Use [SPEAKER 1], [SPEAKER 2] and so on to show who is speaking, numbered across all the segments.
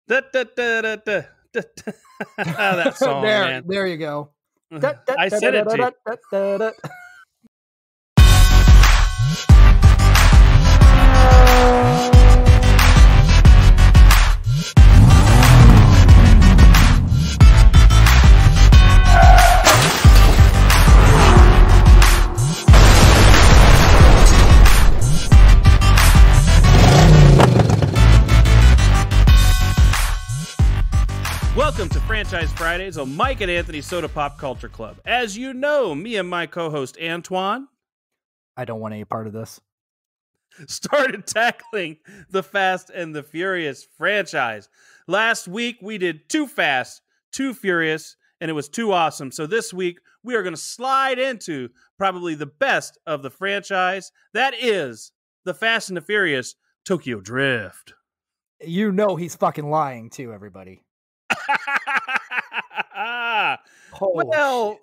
[SPEAKER 1] Da, da, da, da, da, da, da. That song, man.
[SPEAKER 2] There you go.
[SPEAKER 1] I said it to you. Welcome to Franchise Fridays on Mike and Anthony's Soda Pop Culture Club. As you know, me and my co-host Antoine,
[SPEAKER 2] I don't want any part of this,
[SPEAKER 1] started tackling the Fast and the Furious franchise. Last week, we did Too Fast, Too Furious, and it was too awesome. So this week, we are going to slide into probably the best of the franchise. That is the Fast and the Furious Tokyo Drift.
[SPEAKER 2] You know he's fucking lying too, everybody.
[SPEAKER 1] Well,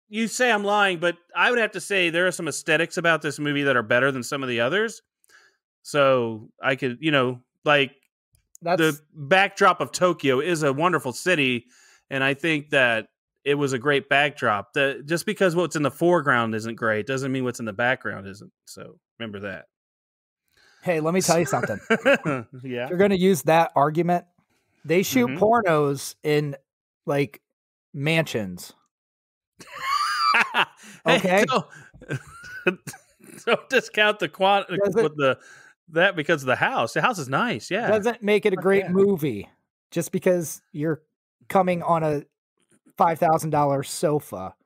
[SPEAKER 1] you say I'm lying, but I would have to say there are some aesthetics about this movie that are better than some of the others. So I could, like the backdrop of Tokyo is a wonderful city, and I think that it was a great backdrop. Just because what's in the foreground isn't great doesn't mean what's in the background isn't. So remember that.
[SPEAKER 2] Hey, let me tell you something.
[SPEAKER 1] Yeah,
[SPEAKER 2] if you're going to use that argument, they shoot pornos in like mansions. Okay,
[SPEAKER 1] don't discount the that because of the house. The house is nice. Yeah,
[SPEAKER 2] doesn't make it a great movie just because you're coming on a $5,000 sofa.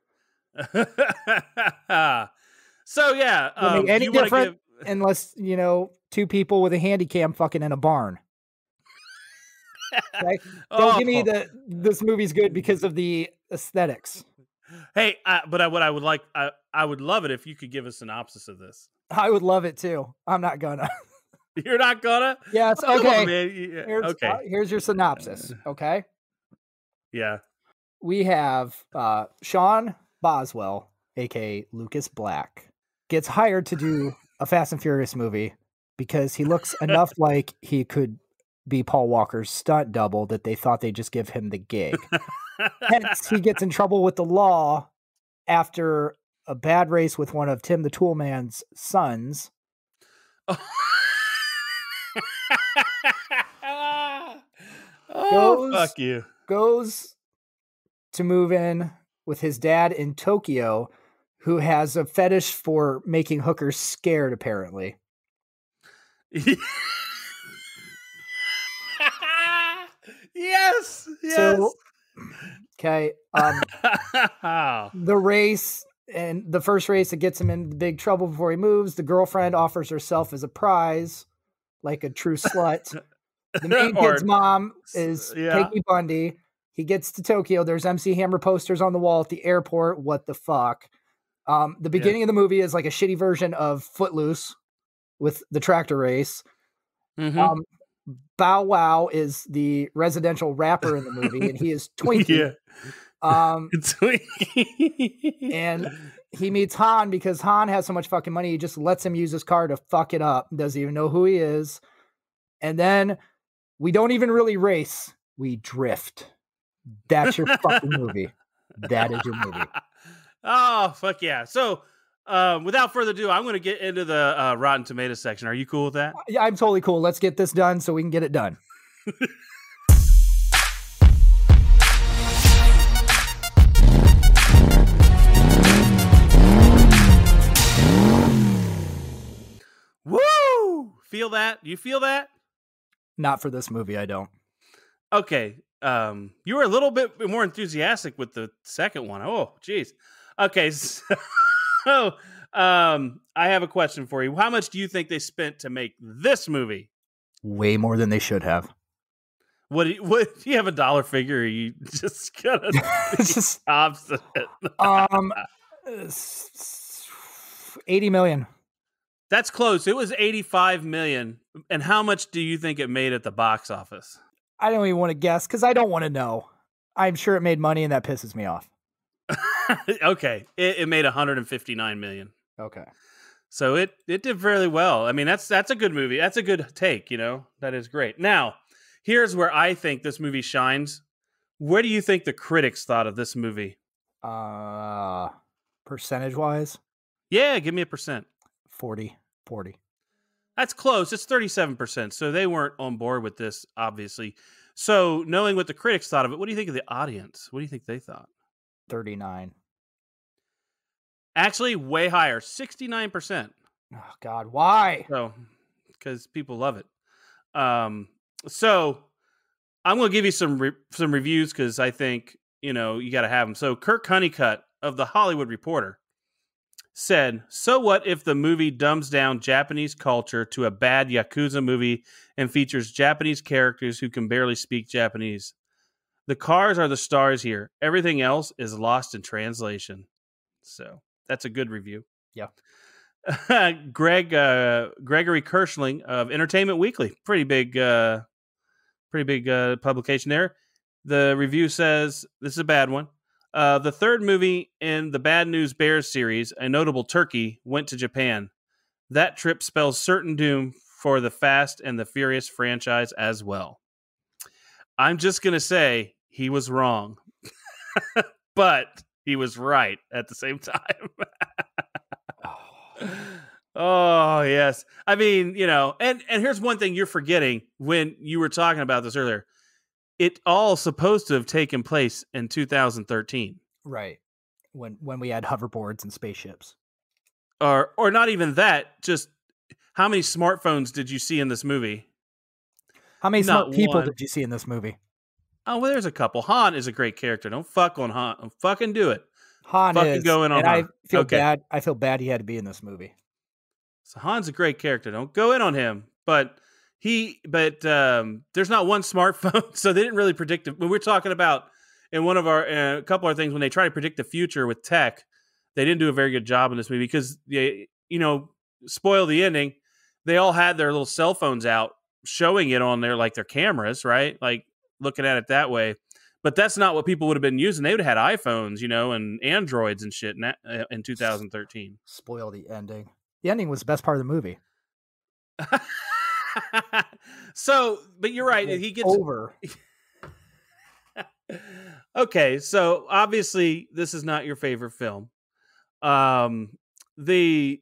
[SPEAKER 1] So yeah,
[SPEAKER 2] any different unless two people with a handy cam fucking in a barn. Okay? Don't give me this movie's good because of the aesthetics.
[SPEAKER 1] Hey, but what I would like, I would love it if you could give a synopsis of this.
[SPEAKER 2] I would love it too. I'm not gonna.
[SPEAKER 1] You're not gonna?
[SPEAKER 2] Yes. Okay.
[SPEAKER 1] Okay.
[SPEAKER 2] Here's your synopsis. Okay.
[SPEAKER 1] Yeah.
[SPEAKER 2] We have Sean Boswell, aka Lucas Black, gets hired to do a Fast and Furious movie because he looks enough like he could be Paul Walker's stunt double that they thought they'd just give him the gig. Hence, he gets in trouble with the law after a bad race with one of Tim the Toolman's sons.
[SPEAKER 1] Fuck you.
[SPEAKER 2] Goes to move in with his dad in Tokyo, who has a fetish for making hookers scared, apparently.
[SPEAKER 1] Yes.
[SPEAKER 2] So, okay. The race and the first race that gets him in big trouble before he moves, the girlfriend offers herself as a prize, like a true slut. The main kid's mom is Peggy Bundy. He gets to Tokyo. There's MC Hammer posters on the wall at the airport. What the fuck? The beginning of the movie is like a shitty version of Footloose with the tractor race.
[SPEAKER 1] Mm-hmm.
[SPEAKER 2] Bow Wow is the residential rapper in the movie, and he is Twinkie. And he meets Han because Han has so much fucking money, he just lets him use his car to fuck it up. Doesn't even know who he is. And then we don't even really race. We drift. That's your fucking movie. That is your movie.
[SPEAKER 1] Oh, fuck yeah. So, without further ado, I'm going to get into the Rotten Tomatoes section. Are you cool with that?
[SPEAKER 2] Yeah, I'm totally cool. Let's get this done so we can get it done.
[SPEAKER 1] Woo! Feel that? You feel that?
[SPEAKER 2] Not for this movie, I don't.
[SPEAKER 1] Okay. You were a little bit more enthusiastic with the second one. Oh, geez. Okay, so I have a question for you. How much do you think they spent to make this movie?
[SPEAKER 2] Way more than they should have.
[SPEAKER 1] What do you have a dollar figure? Or you just gonna
[SPEAKER 2] just
[SPEAKER 1] obstinate?
[SPEAKER 2] 80 million.
[SPEAKER 1] That's close. It was 85 million. And how much do you think it made at the box office?
[SPEAKER 2] I don't even want to guess because I don't want to know. I'm sure it made money, and that pisses me off.
[SPEAKER 1] Okay, it made 159 million.
[SPEAKER 2] Okay,
[SPEAKER 1] so it did fairly well. I mean, that's a good movie. That's a good take. That is great. Now, Here's where I think this movie shines. What do you think the critics thought of this movie?
[SPEAKER 2] Percentage wise?
[SPEAKER 1] Yeah, give me a percent.
[SPEAKER 2] 40.
[SPEAKER 1] That's close. It's 37%. So they weren't on board with this, obviously. So knowing what the critics thought of it, what do you think of the audience? What do you think they thought?
[SPEAKER 2] 39.
[SPEAKER 1] Actually, way higher, 69%.
[SPEAKER 2] Oh God, why?
[SPEAKER 1] So, because people love it. So I'm going to give you some reviews because I think you got to have them. So Kirk Honeycutt of the Hollywood Reporter said, "So what if the movie dumbs down Japanese culture to a bad Yakuza movie and features Japanese characters who can barely speak Japanese? The cars are the stars here. Everything else is lost in translation." So that's a good review.
[SPEAKER 2] Yeah.
[SPEAKER 1] Gregory Kirschling of Entertainment Weekly, pretty big publication there. The review says, this is a bad one. The third movie in the Bad News Bears series, A Notable Turkey, went to Japan. That trip spells certain doom for the Fast and the Furious franchise as well. I'm just going to say he was wrong, but he was right at the same time. Oh, yes. I mean, and here's one thing you're forgetting when you were talking about this earlier. It all supposed to have taken place in 2013.
[SPEAKER 2] Right. When we had hoverboards and spaceships.
[SPEAKER 1] Or not even that, just how many smartphones did you see in this movie?
[SPEAKER 2] How many smart people did you see in this movie?
[SPEAKER 1] Oh, well, there's a couple. Han is a great character. Don't fuck on Han. Don't fucking do it.
[SPEAKER 2] Han
[SPEAKER 1] fucking
[SPEAKER 2] is.
[SPEAKER 1] Go in on
[SPEAKER 2] and
[SPEAKER 1] Han.
[SPEAKER 2] I feel bad. I feel bad he had to be in this movie.
[SPEAKER 1] So Han's a great character. Don't go in on him. But there's not one smartphone, so they didn't really predict it. When we're talking about in one of our a couple of things when they try to predict the future with tech, they didn't do a very good job in this movie because they, spoil the ending. They all had their little cell phones out, showing it on their cameras, right? Like looking at it that way. But that's not what people would have been using. They would have had iPhones, and Androids and shit in 2013.
[SPEAKER 2] Spoil the ending. The ending was the best part of the movie.
[SPEAKER 1] So, but you're right. He gets
[SPEAKER 2] over.
[SPEAKER 1] Okay, so obviously this is not your favorite film. The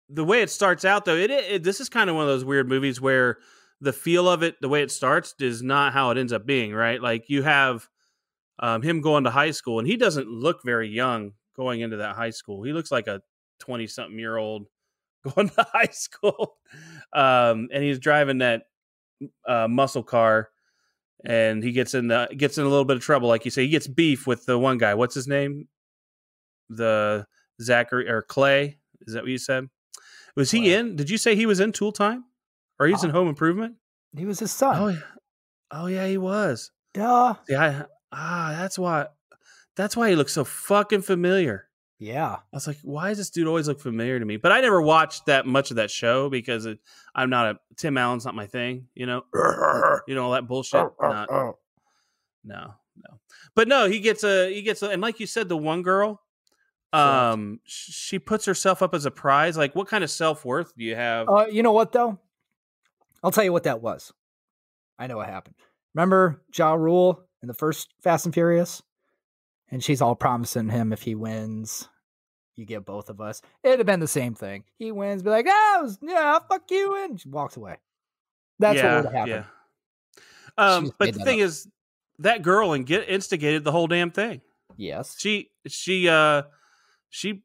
[SPEAKER 1] way it starts out, though, this is kind of one of those weird movies where the feel of it, the way it starts, is not how it ends up being, right? Like you have him going to high school, and he doesn't look very young going into that high school. He looks like a 20-something-year-old going to high school, and he's driving that muscle car, and he gets in a little bit of trouble, like you say. He gets beef with the one guy. What's his name? The Zachary or Clay? Is that what you said? Was he in? Did you say he was in Tool Time, or he's in Home Improvement?
[SPEAKER 2] He was his son.
[SPEAKER 1] Oh yeah, he was.
[SPEAKER 2] Duh.
[SPEAKER 1] Yeah. That's why he looks so fucking familiar.
[SPEAKER 2] Yeah.
[SPEAKER 1] I was like, why does this dude always look familiar to me? But I never watched that much of that show because I'm not Tim Allen's not my thing, all that bullshit. No. But no, he gets and like you said, the one girl, she puts herself up as a prize. Like, what kind of self-worth do you have?
[SPEAKER 2] You know what though? I'll tell you what that was. I know what happened. Remember Ja Rule in the first Fast and Furious? And she's all promising him if he wins, you get both of us. It'd have been the same thing. He wins, be like, fuck you, and she walks away. That's what would have happened.
[SPEAKER 1] Yeah. But the thing is, that girl instigated the whole damn thing.
[SPEAKER 2] Yes.
[SPEAKER 1] She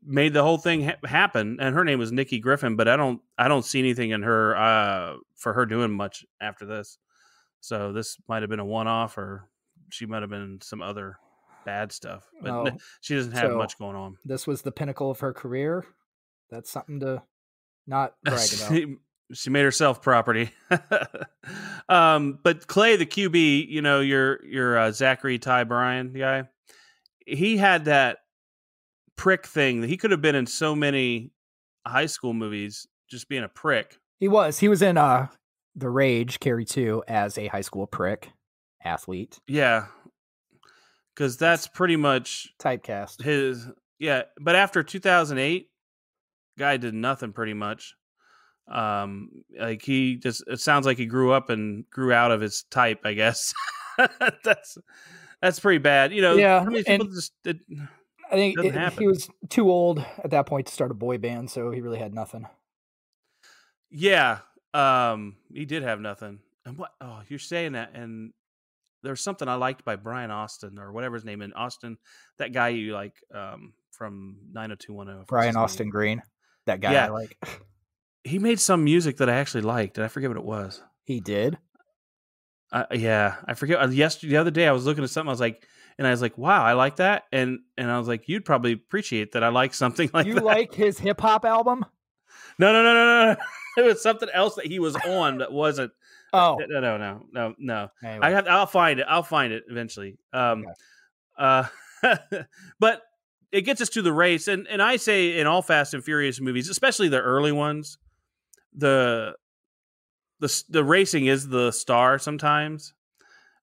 [SPEAKER 1] made the whole thing happen, and her name was Nikki Griffin. But I don't see anything in her for her doing much after this. So this might have been a one-off, or she might have been some other bad stuff, but she doesn't have much going on.
[SPEAKER 2] This was the pinnacle of her career. That's something to not brag about.
[SPEAKER 1] She made herself property. But Clay, the QB, your Zachary Ty Bryan guy, he had that prick thing that he could have been in so many high school movies, just being a prick.
[SPEAKER 2] He was in The Rage, Carrie 2 as a high school prick athlete.
[SPEAKER 1] Yeah. Because that's pretty much
[SPEAKER 2] typecast
[SPEAKER 1] his. Yeah, but after 2008, guy did nothing pretty much. Like it sounds like he grew up and grew out of his type, I guess. That's pretty bad.
[SPEAKER 2] Yeah,
[SPEAKER 1] How many people just
[SPEAKER 2] I think
[SPEAKER 1] doesn't happen.
[SPEAKER 2] he was too old at that point to start a boy band, so he really had nothing.
[SPEAKER 1] Yeah, he did have nothing. And what? Oh, you're saying that, and there's something I liked by Brian Austin or whatever his name in Austin. That guy you like from 90210.
[SPEAKER 2] Brian Austin Green, that guy I like.
[SPEAKER 1] He made some music that I actually liked, and I forget what it was.
[SPEAKER 2] He did.
[SPEAKER 1] Yeah, I forget. The other day I was looking at something. I was like, wow, I like that, and I was like, you'd probably appreciate that I like something like that.
[SPEAKER 2] You like his hip hop album?
[SPEAKER 1] No. It was something else that he was on that wasn't.
[SPEAKER 2] Oh
[SPEAKER 1] no.
[SPEAKER 2] Anyway.
[SPEAKER 1] I'll find it. I'll find it eventually. But it gets us to the race, and I say in all Fast and Furious movies, especially the early ones, the racing is the star sometimes,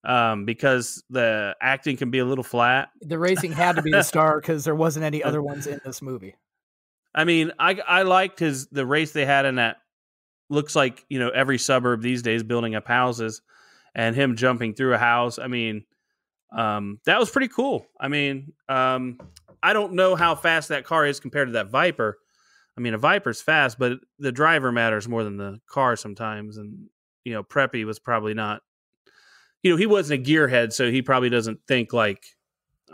[SPEAKER 1] because the acting can be a little flat.
[SPEAKER 2] The racing had to be the star because there wasn't any other ones in this movie.
[SPEAKER 1] I mean, I liked the race they had in that. Looks like, every suburb these days building up houses, and him jumping through a house. I mean, that was pretty cool. I mean, I don't know how fast that car is compared to that Viper. I mean, a Viper's fast, but the driver matters more than the car sometimes. And, Preppy was probably not, he wasn't a gearhead, so he probably doesn't think like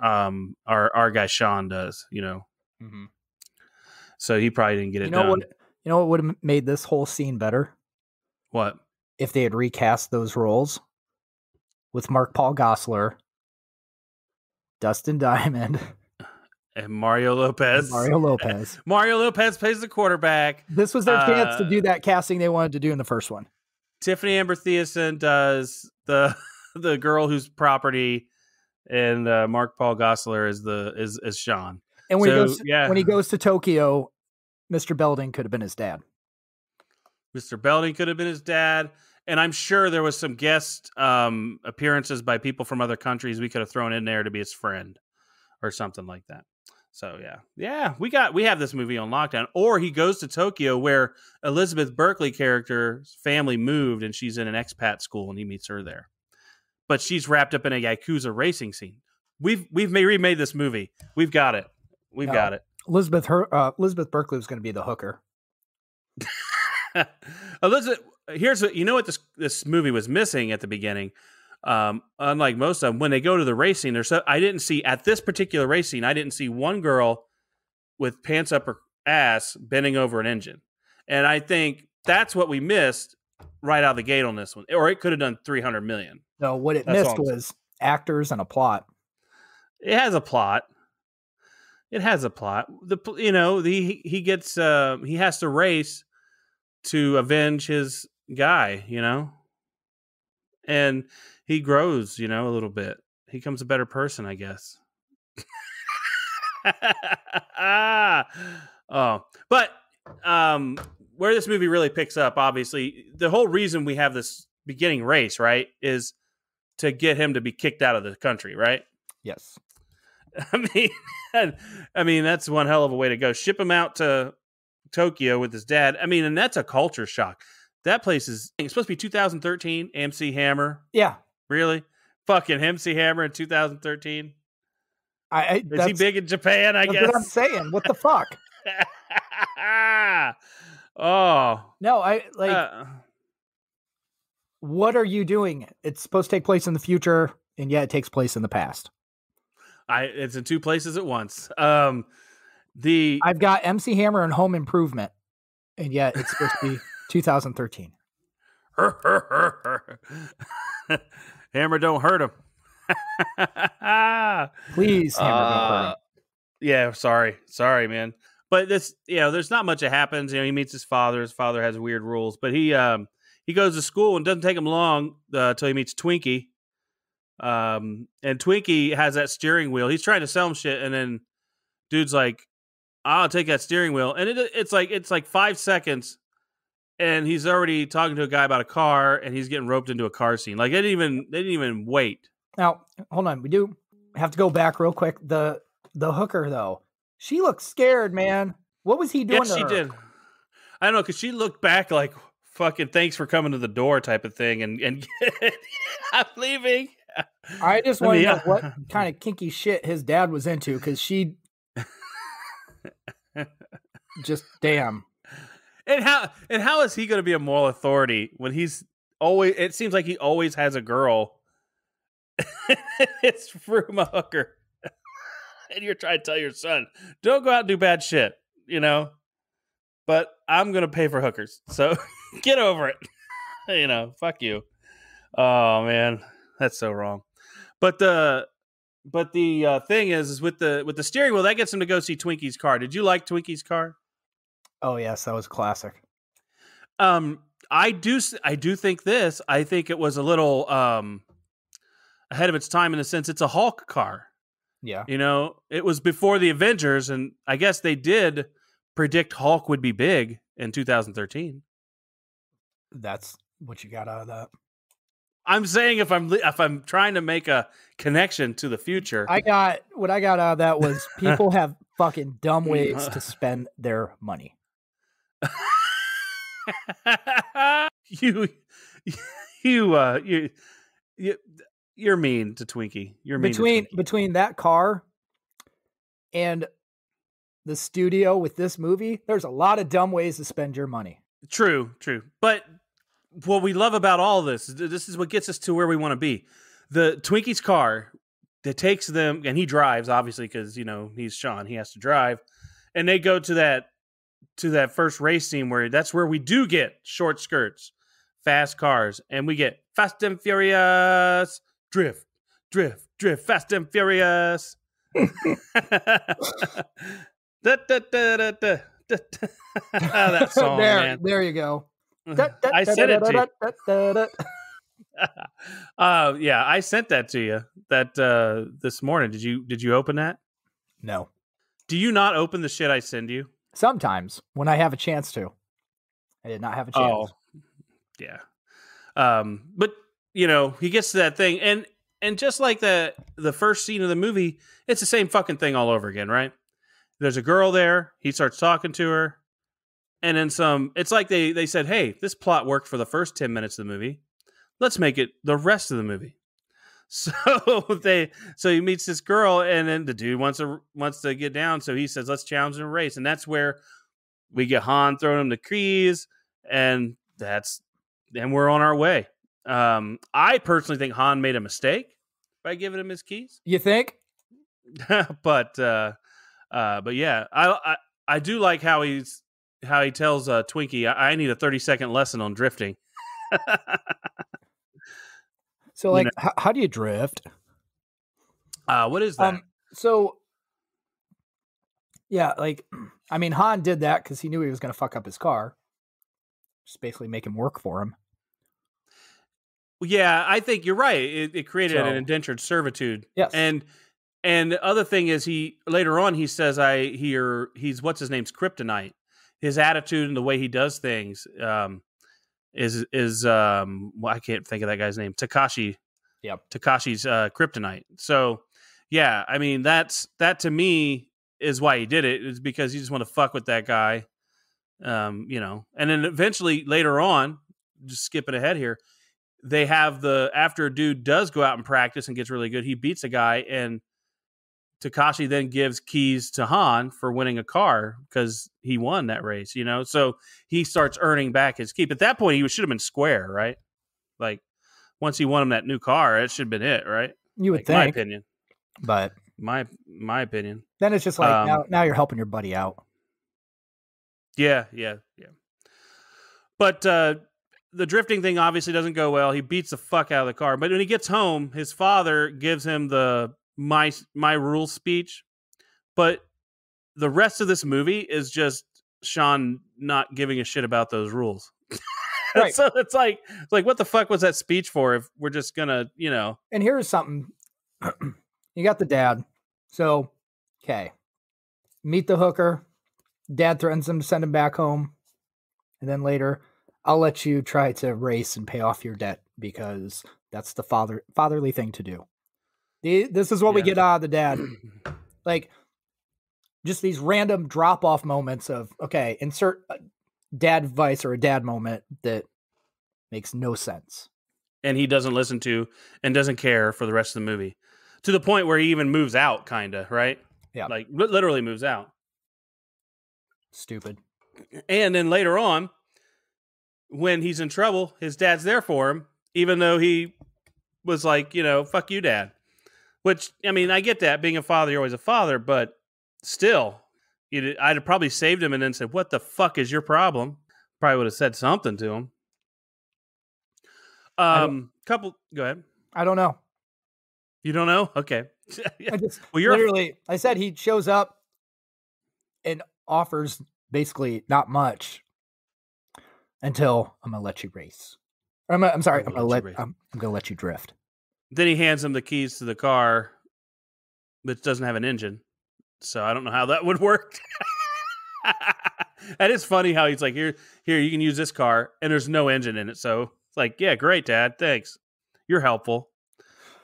[SPEAKER 1] our guy Sean does,
[SPEAKER 2] Mm-hmm.
[SPEAKER 1] So he probably didn't get it done.
[SPEAKER 2] You know what would have made this whole scene better?
[SPEAKER 1] What?
[SPEAKER 2] If they had recast those roles with Mark Paul Gosselaar, Dustin Diamond,
[SPEAKER 1] and Mario Lopez.
[SPEAKER 2] Mario Lopez
[SPEAKER 1] plays the quarterback.
[SPEAKER 2] This was their chance to do that casting they wanted to do in the first one.
[SPEAKER 1] Tiffany Amber Thiessen does the girl whose property, and Mark Paul Gosselaar is Sean.
[SPEAKER 2] And when he goes to Tokyo, Mr. Belding could have been his dad.
[SPEAKER 1] Mr. Belding could have been his dad. And I'm sure there was some guest appearances by people from other countries we could have thrown in there to be his friend or something like that. So, yeah, we have this movie on lockdown. Or he goes to Tokyo, where Elizabeth Berkley character's family moved, and she's in an expat school, and he meets her there. But she's wrapped up in a Yakuza racing scene. We've remade this movie. We've got it. Got it.
[SPEAKER 2] Elizabeth Berkley was going to be the hooker.
[SPEAKER 1] Elizabeth, here's what this movie was missing at the beginning. Unlike most of them, when they go to the race scene, I didn't see at this particular race scene, I didn't see one girl with pants up her ass bending over an engine, and I think that's what we missed right out of the gate on this one. Or it could have done 300 million.
[SPEAKER 2] No, what it missed was actors and a plot.
[SPEAKER 1] It has a plot. He has to race to avenge his guy, and he grows, a little bit. He becomes a better person, I guess. But where this movie really picks up, obviously, the whole reason we have this beginning race, right, is to get him to be kicked out of the country, right?
[SPEAKER 2] Yes.
[SPEAKER 1] I mean, that's one hell of a way to go. Ship him out to Tokyo with his dad. I mean, and that's a culture shock. That place it's supposed to be 2013. MC Hammer.
[SPEAKER 2] Yeah.
[SPEAKER 1] Really? Fucking MC Hammer in 2013. Is he big in Japan? I guess.
[SPEAKER 2] That's what I'm saying. What the fuck?
[SPEAKER 1] Oh
[SPEAKER 2] no! What are you doing? It's supposed to take place in the future, and yet it takes place in the past.
[SPEAKER 1] It's in two places at once. I've
[SPEAKER 2] got MC Hammer and Home Improvement, and yet it's supposed to be 2013.
[SPEAKER 1] Hammer don't hurt him.
[SPEAKER 2] Please, Hammer don't hurt him.
[SPEAKER 1] Yeah, sorry, man. But this, there's not much that happens. He meets his father. His father has weird rules, but he goes to school, and it doesn't take him long till he meets Twinkie. And Twinkie has that steering wheel. He's trying to sell him shit, and then dude's like, "I'll take that steering wheel." And it's like 5 seconds, and he's already talking to a guy about a car, and he's getting roped into a car scene. Like they didn't even wait.
[SPEAKER 2] Now, hold on. We do have to go back real quick. The hooker though, she looks scared, man. What was he doing?
[SPEAKER 1] Yes, she did. I don't know, because she looked back like, fucking thanks for coming to the door type of thing, and I'm leaving.
[SPEAKER 2] I just want to know what kind of kinky shit his dad was into, because she just damn.
[SPEAKER 1] And how is he going to be a moral authority when he's always? It seems like he always has a girl. It's from a hooker, and you're trying to tell your son, don't go out and do bad shit, you know. But I'm going to pay for hookers, so get over it. You know, fuck you. Oh man, that's so wrong. But the thing is with the steering wheel, that gets him to go see Twinkie's car. Did you like Twinkie's car?
[SPEAKER 2] Oh yes, that was classic.
[SPEAKER 1] I do think this. I think it was a little ahead of its time in the sense it's a Hulk car.
[SPEAKER 2] Yeah,
[SPEAKER 1] you know, it was before the Avengers, and I guess they did predict Hulk would be big in 2013.
[SPEAKER 2] That's what you got out of that.
[SPEAKER 1] I'm saying if I'm trying to make a connection to the future,
[SPEAKER 2] what I got out of that was people have fucking dumb ways to spend their money.
[SPEAKER 1] You're mean to Twinkie. You're mean
[SPEAKER 2] between that car and the studio with this movie. There's a lot of dumb ways to spend your money.
[SPEAKER 1] True. But what we love about all this is what gets us to where we want to be. The Twinkie's car that takes them, and he drives obviously because you know he's Sean. He has to drive, and they go to that first race scene where that's where we do get short skirts, fast cars, and we get Fast and Furious, drift, Fast and Furious. That song, man.
[SPEAKER 2] There you go.
[SPEAKER 1] I sent it to you. Yeah, I sent that to you this morning. Did you open that?
[SPEAKER 2] No. Do
[SPEAKER 1] you not open the shit I send you?
[SPEAKER 2] Sometimes when I have a chance to. I did not have a chance.
[SPEAKER 1] Oh, yeah. But you know, he gets to that thing, and just like the first scene of the movie, it's the same fucking thing all over again, right? There's a girl there. He starts talking to her. And then some, it's like they said, hey, this plot worked for the first 10 minutes of the movie. Let's make it the rest of the movie. So he meets this girl, and then the dude wants to get down. So he says, let's challenge in a race. And that's where we get Han throwing him the keys, and we're on our way. I personally think Han made a mistake by giving him his keys.
[SPEAKER 2] You think?
[SPEAKER 1] But yeah, I do like how he tells Twinkie, I need a 30-second lesson on drifting.
[SPEAKER 2] So, like, how do you drift?
[SPEAKER 1] What is that?
[SPEAKER 2] So, yeah, like, I mean, Han did that because he knew he was going to fuck up his car. Just basically make him work for him.
[SPEAKER 1] Yeah, I think you're right. It created an indentured servitude.
[SPEAKER 2] Yes. And
[SPEAKER 1] the other thing is later on he says he's what's his name's kryptonite. His attitude and the way he does things is I can't think of that guy's name. Takashi.
[SPEAKER 2] Yep.
[SPEAKER 1] Takashi's kryptonite. So yeah, I mean that to me is why he did it. Is because you just want to fuck with that guy. You know, and then eventually later on, just skipping ahead here, they have after a dude does go out and practice and gets really good, he beats a guy, and Takashi then gives keys to Han for winning a car because he won that race, you know? So he starts earning back his keep. At that point, he should have been square, right? Like, once he won him that new car, it should have been it, right?
[SPEAKER 2] You would think.
[SPEAKER 1] My opinion.
[SPEAKER 2] But
[SPEAKER 1] my opinion.
[SPEAKER 2] Then it's just like, now you're helping your buddy out.
[SPEAKER 1] Yeah. But the drifting thing obviously doesn't go well. He beats the fuck out of the car. But when he gets home, his father gives him the my rule speech. But the rest of this movie is just Sean not giving a shit about those rules. Right. So it's like what the fuck was that speech for if we're just gonna, you know.
[SPEAKER 2] And here's something. You got the dad. So, okay. Meet the hooker. Dad threatens him to send him back home. And then later, I'll let you try to race and pay off your debt because that's the fatherly thing to do. This is what we get out of the dad. Like, just these random drop-off moments of, okay, insert dad advice or a dad moment that makes no sense.
[SPEAKER 1] And he doesn't listen to and doesn't care for the rest of the movie. To the point where he even moves out, kind of, right?
[SPEAKER 2] Yeah.
[SPEAKER 1] Like, literally moves out.
[SPEAKER 2] Stupid.
[SPEAKER 1] And then later on, when he's in trouble, his dad's there for him, even though he was like, fuck you, Dad. Which, I mean, I get that. Being a father, you're always a father, but still, I'd have probably saved him and then said, what the fuck is your problem? Probably would have said something to him. Go ahead.
[SPEAKER 2] I don't know.
[SPEAKER 1] You don't know? Okay.
[SPEAKER 2] I said he shows up and offers basically not much until I'm going to let you race. I'm going to let you drift.
[SPEAKER 1] Then he hands him the keys to the car, which doesn't have an engine. So I don't know how that would work. That is funny how he's like, here, you can use this car, and there's no engine in it. So it's like, yeah, great, Dad. Thanks. You're helpful.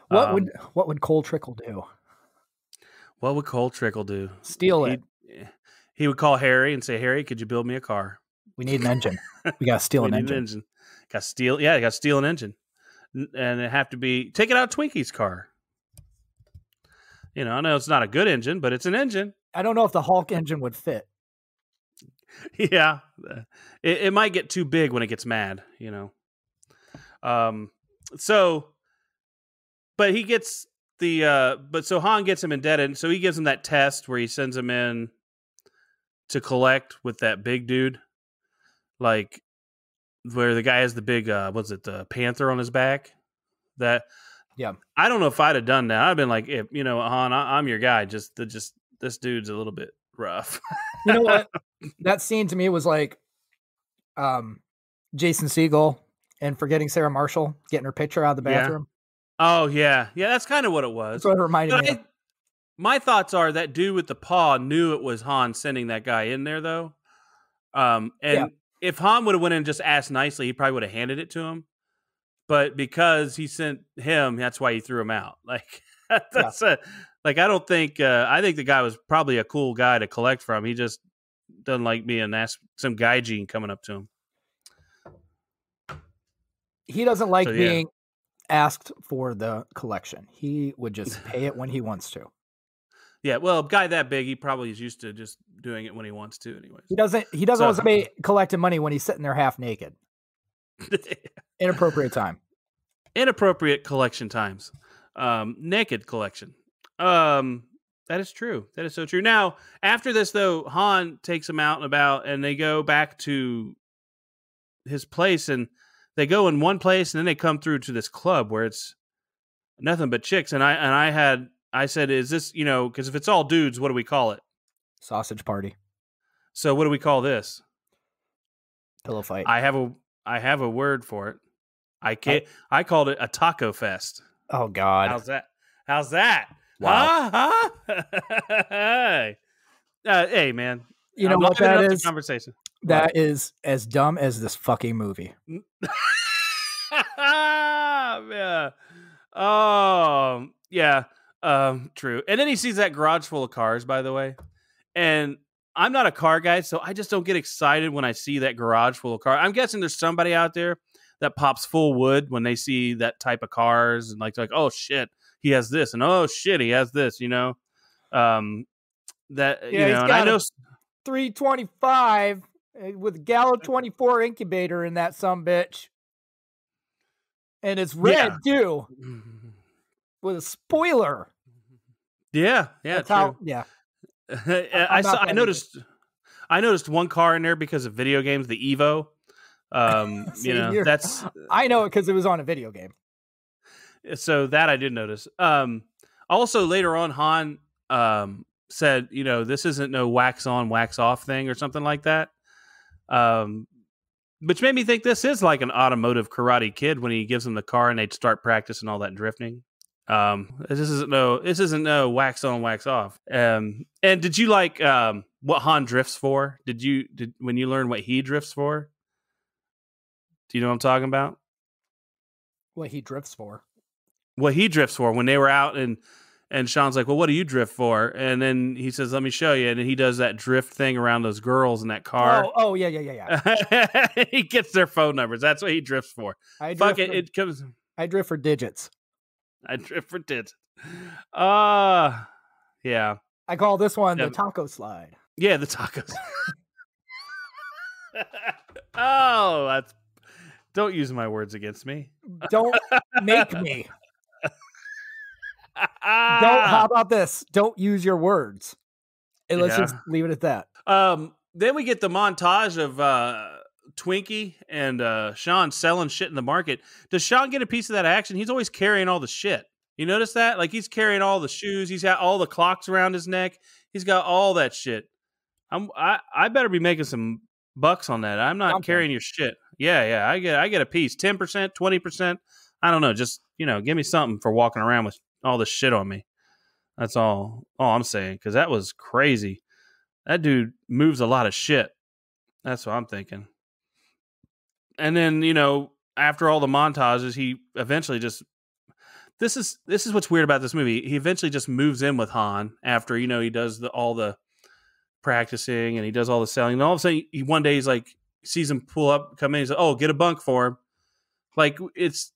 [SPEAKER 2] What would Cole Trickle do?
[SPEAKER 1] What would Cole Trickle do?
[SPEAKER 2] Steal it.
[SPEAKER 1] He would call Harry and say, Harry, could you build me a car?
[SPEAKER 2] We need an engine. We got to steal an engine.
[SPEAKER 1] You got to steal an engine. And it have to be, take it out of Twinkie's car. I know it's not a good engine, but it's an engine.
[SPEAKER 2] I don't know if the Hulk engine would fit.
[SPEAKER 1] Yeah. It might get too big when it gets mad, but he gets so Han gets him indebted. So he gives him that test where he sends him in to collect with that big dude. Like, where the guy has the big, the panther on his back?
[SPEAKER 2] Yeah.
[SPEAKER 1] I don't know if I'd have done that. I'd been like, Han, I'm your guy. Just this dude's a little bit rough.
[SPEAKER 2] You know what? That scene to me was like, Jason Segel and Forgetting Sarah Marshall getting her picture out of the bathroom.
[SPEAKER 1] Oh yeah, that's kind of what it was.
[SPEAKER 2] That's what it reminded me of.
[SPEAKER 1] My thoughts are that dude with the paw knew it was Han sending that guy in there, though. If Han would have went in and just asked nicely, he probably would have handed it to him. But because he sent him, that's why he threw him out. Like, I don't think. I think the guy was probably a cool guy to collect from. He just doesn't like being asked, some guy gene coming up to him.
[SPEAKER 2] He doesn't like being asked for the collection. He would just pay it when he wants to.
[SPEAKER 1] Yeah, well, a guy that big, he probably is used to just doing it when he wants to. Anyways,
[SPEAKER 2] he doesn't want somebody collecting money when he's sitting there half naked. Inappropriate time.
[SPEAKER 1] Inappropriate collection times. Naked collection. That is true. That is so true. Now, after this, though, Han takes him out and about, and they go back to his place, and they go in one place, and then they come through to this club where it's nothing but chicks. And I said, is this, because if it's all dudes, what do we call it?
[SPEAKER 2] Sausage party.
[SPEAKER 1] So what do we call this?
[SPEAKER 2] Pillow fight.
[SPEAKER 1] I have a word for it. I called it a taco fest.
[SPEAKER 2] Oh God.
[SPEAKER 1] How's that?
[SPEAKER 2] Wow.
[SPEAKER 1] Hey man.
[SPEAKER 2] You know what that is?
[SPEAKER 1] Conversation.
[SPEAKER 2] That is as dumb as this fucking movie.
[SPEAKER 1] Yeah. Oh, yeah. True. And then he sees that garage full of cars, by the way. And I'm not a car guy, so I just don't get excited when I see that garage full of cars. I'm guessing there's somebody out there that pops full wood when they see that type of cars and like, oh shit, he has this, and oh shit, he has this, and I know
[SPEAKER 2] 325 with Gallo 24 incubator in that sumbitch. And it's red too. With a spoiler.
[SPEAKER 1] Yeah,
[SPEAKER 2] That's
[SPEAKER 1] true. I noticed one car in there because of video games, the Evo. That's
[SPEAKER 2] I know it because it was on a video game.
[SPEAKER 1] So that I did notice. Also later on, Han said, this isn't no wax on, wax off thing or something like that. Which made me think this is like an automotive Karate Kid when he gives them the car and they start practicing all that drifting. This isn't no wax on, wax off. And did you like what Han drifts for? When you learn what he drifts for? Do you know what I'm talking about?
[SPEAKER 2] What he drifts for?
[SPEAKER 1] What he drifts for when they were out And Sean's like, well, what do you drift for? And then he says, let me show you. And then he does that drift thing around those girls in that car.
[SPEAKER 2] Oh, yeah.
[SPEAKER 1] He gets their phone numbers. That's what he drifts for.
[SPEAKER 2] I
[SPEAKER 1] Fuck
[SPEAKER 2] drift
[SPEAKER 1] it. It comes.
[SPEAKER 2] I drift for digits.
[SPEAKER 1] I drift for digits. Yeah.
[SPEAKER 2] I call this one the taco slide.
[SPEAKER 1] Yeah, the tacos. Oh, that's. Don't use my words against me.
[SPEAKER 2] Don't make me. How about this? Don't use your words. And let's just leave it at that.
[SPEAKER 1] Then we get the montage of Twinkie and Sean selling shit in the market. Does Sean get a piece of that action? He's always carrying all the shit. You notice that? Like he's carrying all the shoes. He's got all the clocks around his neck. He's got all that shit. I better be making some bucks on that. I'm not carrying your shit. Yeah. I get a piece. 10%, 20%. I don't know. Just, give me something for walking around with all this shit on me. That's all I'm saying. Because that was crazy. That dude moves a lot of shit. That's what I'm thinking. And then, after all the montages, he eventually just... This is what's weird about this movie. He eventually just moves in with Han after, he does all the practicing and he does all the selling. And all of a sudden, one day he's like, sees him pull up, come in. He's like, oh, get a bunk for him. Like, his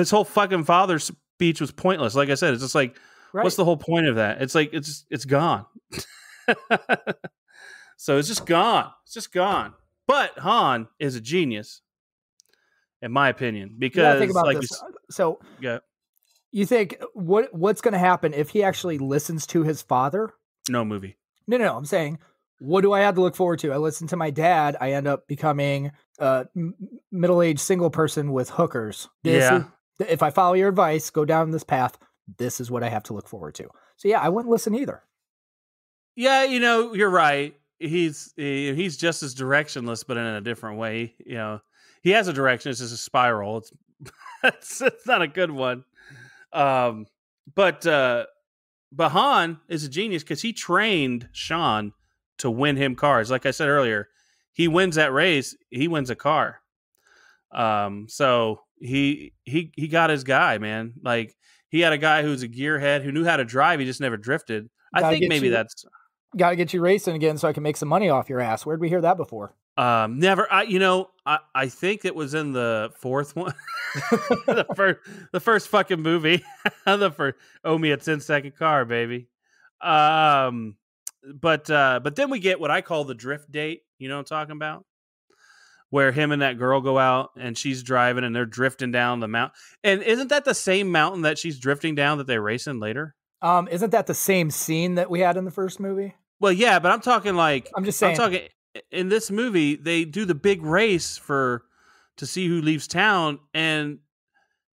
[SPEAKER 1] whole fucking father's speech was pointless. Like I said, it's just like, what's the whole point of that? It's like, it's gone. So it's just gone. It's just gone. But Han is a genius, in my opinion, because
[SPEAKER 2] think about this. So you think what's going to happen if he actually listens to his father?
[SPEAKER 1] No movie.
[SPEAKER 2] No. I'm saying, what do I have to look forward to? I listen to my dad. I end up becoming a middle-aged single person with hookers. If I follow your advice, go down this path, this is what I have to look forward to. So yeah, I wouldn't listen either. Yeah,
[SPEAKER 1] you're right. He's just as directionless, but in a different way. He has a direction. It's just a spiral. It's not a good one. But Han is a genius because he trained Sean to win him cars. Like I said earlier, he wins that race. He wins a car. So he got his guy, man. Like he had a guy who's a gearhead who knew how to drive. He just never drifted. I think maybe that's
[SPEAKER 2] got to get you racing again so I can make some money off your ass. Where'd we hear that before?
[SPEAKER 1] Never. I think it was in the fourth one, the first fucking movie. Owe me a 10-second car, baby. But then we get what I call the drift date. You know what I'm talking about? Where him and that girl go out and she's driving and they're drifting down the mountain. And isn't that the same mountain that she's drifting down that they race in later?
[SPEAKER 2] Isn't that the same scene that we had in the first movie?
[SPEAKER 1] Well, yeah, but I'm talking like...
[SPEAKER 2] I'm just saying.
[SPEAKER 1] I'm talking... In this movie, they do the big race to see who leaves town, and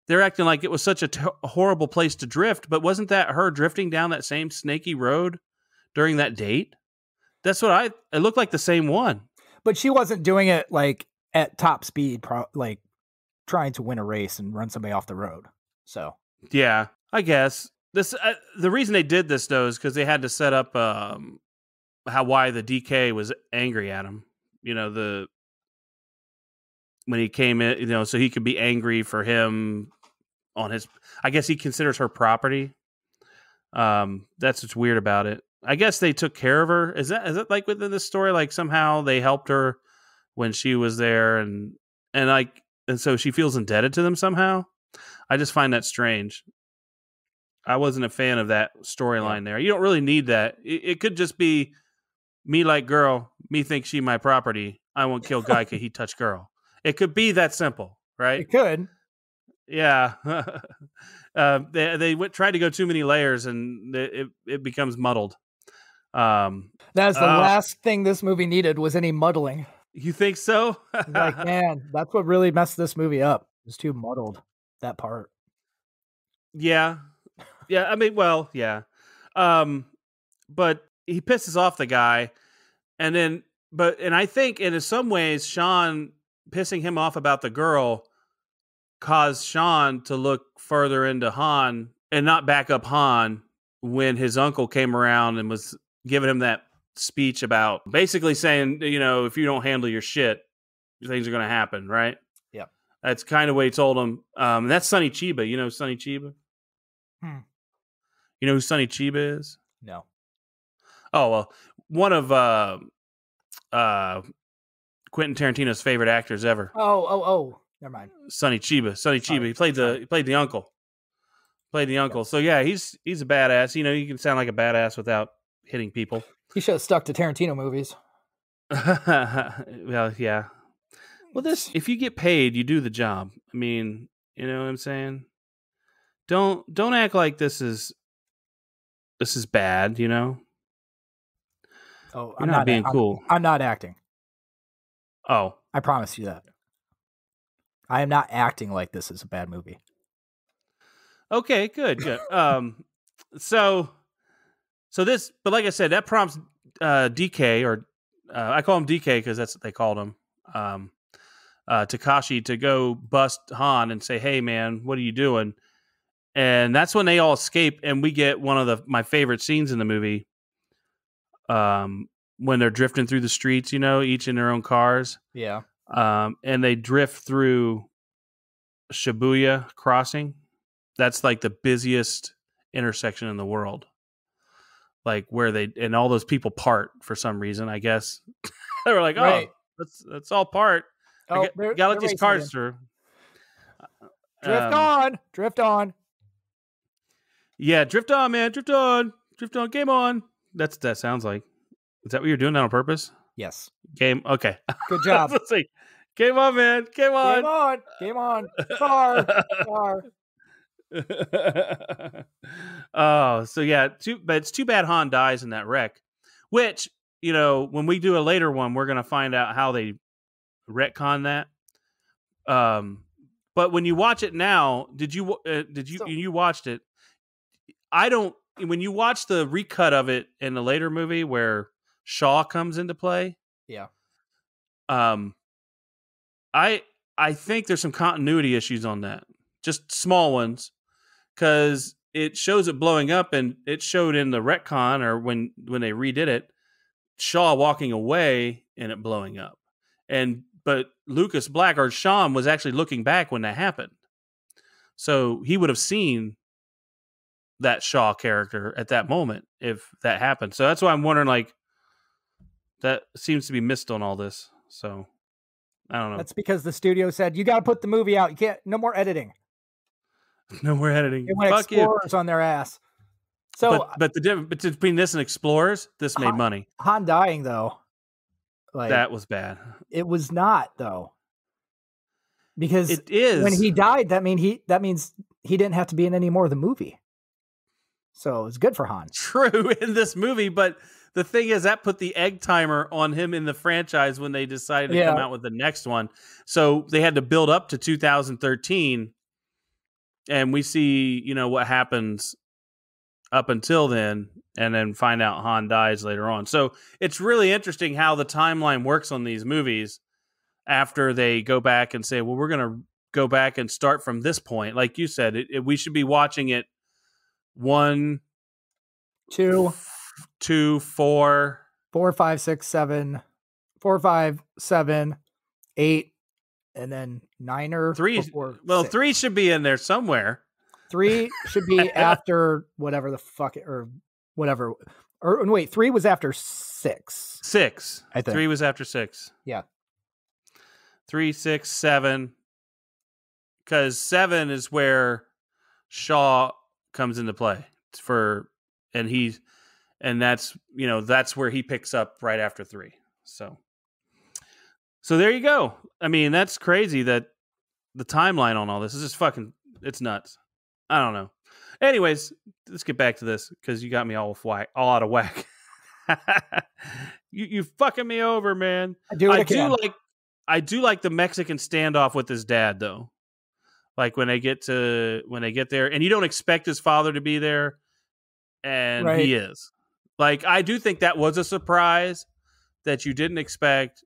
[SPEAKER 1] they're acting like it was such a horrible place to drift. But wasn't that her drifting down that same snaky road during that date? That's what it looked like the same one.
[SPEAKER 2] But she wasn't doing it like at top speed, like trying to win a race and run somebody off the road. So
[SPEAKER 1] yeah, I guess this. The reason they did this though is because they had to set up why the DK was angry at him. When he came in, so he could be angry for him on his. I guess he considers her property. That's what's weird about it. I guess they took care of her. Is that like within the story? Like somehow they helped her when she was there, and so she feels indebted to them somehow. I just find that strange. I wasn't a fan of that storyline there. You don't really need that. It could just be me like girl, me think she my property. I won't kill guy because he touch girl. It could be that simple, right?
[SPEAKER 2] It could.
[SPEAKER 1] Yeah. They tried to go too many layers and it becomes muddled.
[SPEAKER 2] That's the last thing this movie needed was any muddling.
[SPEAKER 1] You think so?
[SPEAKER 2] Like, man, that's what really messed this movie up. It was too muddled, that part.
[SPEAKER 1] Yeah. I mean, well, yeah. But he pisses off the guy, and I think in some ways, Sean pissing him off about the girl caused Sean to look further into Han and not back up Han when his uncle came around and was giving him that speech about basically saying, if you don't handle your shit, things are going to happen, right?
[SPEAKER 2] Yeah.
[SPEAKER 1] That's kind of what he told him. That's Sonny Chiba. You know Sonny Chiba? You know who Sonny Chiba is?
[SPEAKER 2] No.
[SPEAKER 1] Oh well, one of Quentin Tarantino's favorite actors ever.
[SPEAKER 2] Oh. Never mind.
[SPEAKER 1] Sonny Chiba. He played the uncle. Played the uncle. Yes. So yeah, he's a badass. You know, you can sound like a badass without hitting people.
[SPEAKER 2] He should have stuck to Tarantino movies.
[SPEAKER 1] Well, yeah. Well, if you get paid, you do the job. I mean, you know what I'm saying? Don't act like this is bad, you know?
[SPEAKER 2] Oh,
[SPEAKER 1] you're not being cool.
[SPEAKER 2] I'm not acting.
[SPEAKER 1] Oh.
[SPEAKER 2] I promise you that. I am not acting like this is a bad movie.
[SPEAKER 1] Okay, good. So this, but like I said, that prompts DK, or I call him DK because that's what they called him, Takashi, to go bust Han and say, "Hey, man, what are you doing?" And that's when they all escape, and we get one of my favorite scenes in the movie. When they're drifting through the streets, you know, each in their own cars.
[SPEAKER 2] Yeah.
[SPEAKER 1] And they drift through Shibuya crossing. That's like the busiest intersection in the world. Like where and all those people part for some reason, I guess. They were like, right. Oh, let's all part.
[SPEAKER 2] Oh,
[SPEAKER 1] gotta let these cars through.
[SPEAKER 2] Drift on.
[SPEAKER 1] Yeah, drift on, man. Drift on. Game on. That sounds like. Is that what you're doing that on purpose?
[SPEAKER 2] Yes.
[SPEAKER 1] Game. Okay.
[SPEAKER 2] Good job.
[SPEAKER 1] Let's see. Game on, man. Game on.
[SPEAKER 2] Game on. Car.
[SPEAKER 1] Oh, so yeah. But it's too bad Han dies in that wreck. Which, you know, when we do a later one, we're gonna find out how they retcon that. But when you watch it now, you watched it? I don't. When you watch the recut of it in the later movie where Shaw comes into play,
[SPEAKER 2] yeah.
[SPEAKER 1] I think there's some continuity issues on that, just small ones, because it shows it blowing up, and it showed in the retcon or when they redid it, Shaw walking away and it blowing up, but Lucas Black or Sean was actually looking back when that happened, so he would have seen that Shaw character at that moment if that happened. So that's why I'm wondering, like, that seems to be missed on all this. So I don't know.
[SPEAKER 2] That's because the studio said, you got to put the movie out. You can't, no more editing.
[SPEAKER 1] No more editing.
[SPEAKER 2] They went
[SPEAKER 1] Fuck
[SPEAKER 2] Explorers on their ass. So,
[SPEAKER 1] but the difference between this and Explorers, this made money.
[SPEAKER 2] Han dying though, like,
[SPEAKER 1] that was bad.
[SPEAKER 2] It was not though, because
[SPEAKER 1] it is
[SPEAKER 2] when he died. That means he didn't have to be in any more of the movie. So it's good for Han.
[SPEAKER 1] True in this movie, but the thing is that put the egg timer on him in the franchise when they decided to come out with the next one. So they had to build up to 2013, and we see, you know, what happens up until then, and then find out Han dies later on. So it's really interesting how the timeline works on these movies after they go back and say, well, we're going to go back and start from this point. Like you said, we should be watching it 1,
[SPEAKER 2] 2,
[SPEAKER 1] 4,
[SPEAKER 2] 5, 6, 7, 4, 5, 7, 8, and then 9 or
[SPEAKER 1] 3. Well, 3 should be in there somewhere.
[SPEAKER 2] 3 should be after whatever the fuck, or whatever. Or wait, 3 was after 6.
[SPEAKER 1] 6.
[SPEAKER 2] I think
[SPEAKER 1] 3 was after 6.
[SPEAKER 2] Yeah.
[SPEAKER 1] 3, 6, 7. Because 7 is where Shaw comes into play and that's, you know, that's where he picks up right after 3. So there you go. I mean, that's crazy that the timeline on all this is just fucking, it's nuts. I don't know. Anyways, let's get back to this because you got me all out of whack. you fucking me over, man. I do like the Mexican standoff with his dad though. Like when they get there, and you don't expect his father to be there, and he is. Like, I do think that was a surprise that you didn't expect.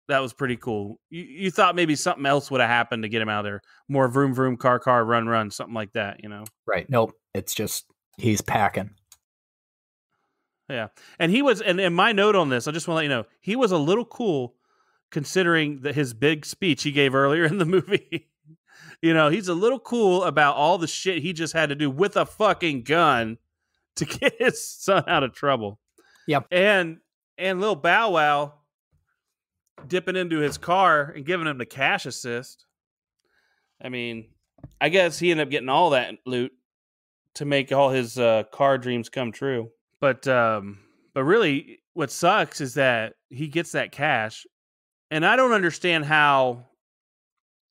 [SPEAKER 1] That was pretty cool. You thought maybe something else would have happened to get him out of there. More vroom, vroom, car, run, something like that, you know?
[SPEAKER 2] Right. Nope. It's just, he's packing.
[SPEAKER 1] Yeah. And he was, and my note on this, I just want to let you know, he was a little cool considering his big speech he gave earlier in the movie. You know, he's a little cool about all the shit he just had to do with a fucking gun to get his son out of trouble.
[SPEAKER 2] Yep.
[SPEAKER 1] And little Bow Wow dipping into his car and giving him the cash assist. I mean, I guess he ended up getting all that loot to make all his car dreams come true. But really, what sucks is that he gets that cash, and I don't understand how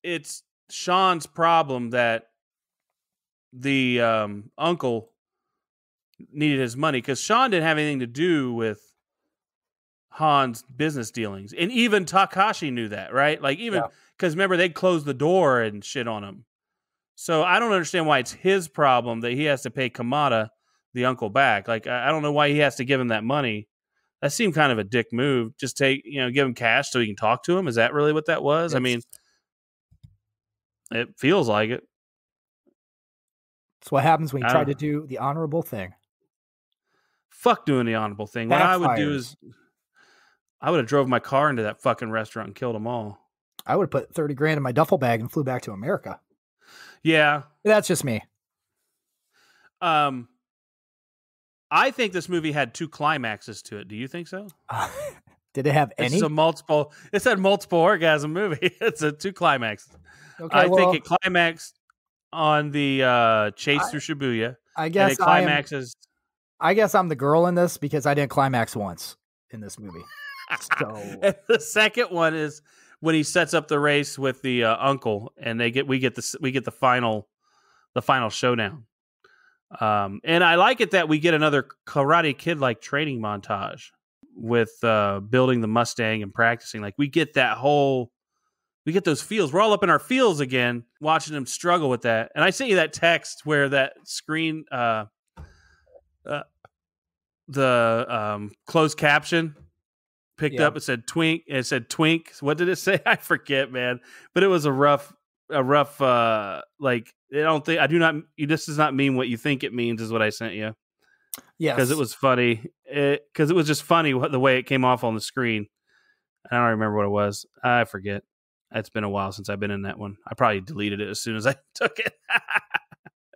[SPEAKER 1] it's Sean's problem that the uncle needed his money, because Sean didn't have anything to do with Han's business dealings, and even Takashi knew that, right? Like, even because remember, they closed the door and shit on him. So I don't understand why it's his problem that he has to pay Kamada, the uncle, back. Like, I don't know why he has to give him that money. That seemed kind of a dick move. Just give him cash so he can talk to him. Is that really what that was? I mean, it feels like it.
[SPEAKER 2] It's what happens when you try to do the honorable thing.
[SPEAKER 1] Fuck doing the honorable thing. What I would do is I would have drove my car into that fucking restaurant and killed them all.
[SPEAKER 2] I would have put 30 grand in my duffel bag and flew back to America.
[SPEAKER 1] Yeah.
[SPEAKER 2] That's just me.
[SPEAKER 1] I think this movie had 2 climaxes to it. Do you think so?
[SPEAKER 2] Did it have any?
[SPEAKER 1] It's a multiple orgasm movie. It's a 2 climaxes. Okay, I think it climaxed on the chase through Shibuya.
[SPEAKER 2] I guess
[SPEAKER 1] it climaxes.
[SPEAKER 2] I guess I'm the girl in this because I didn't climax once in this movie. So
[SPEAKER 1] and the second one is when he sets up the race with the uncle, and we get the final showdown. And I like it that we get another Karate Kid like training montage with building the Mustang and practicing. Like, we get those feels. We're all up in our feels again, watching him struggle with that. And I sent you that text where that screen, the closed caption picked up. It said twink. It said twink. What did it say? I forget, man. But it was a rough. Like, this does not mean what you think it means, is what I sent you.
[SPEAKER 2] Yes.
[SPEAKER 1] Because it was funny. Because it was just funny the way it came off on the screen. I don't remember what it was. I forget. It's been a while since I've been in that one. I probably deleted it as soon as I took it.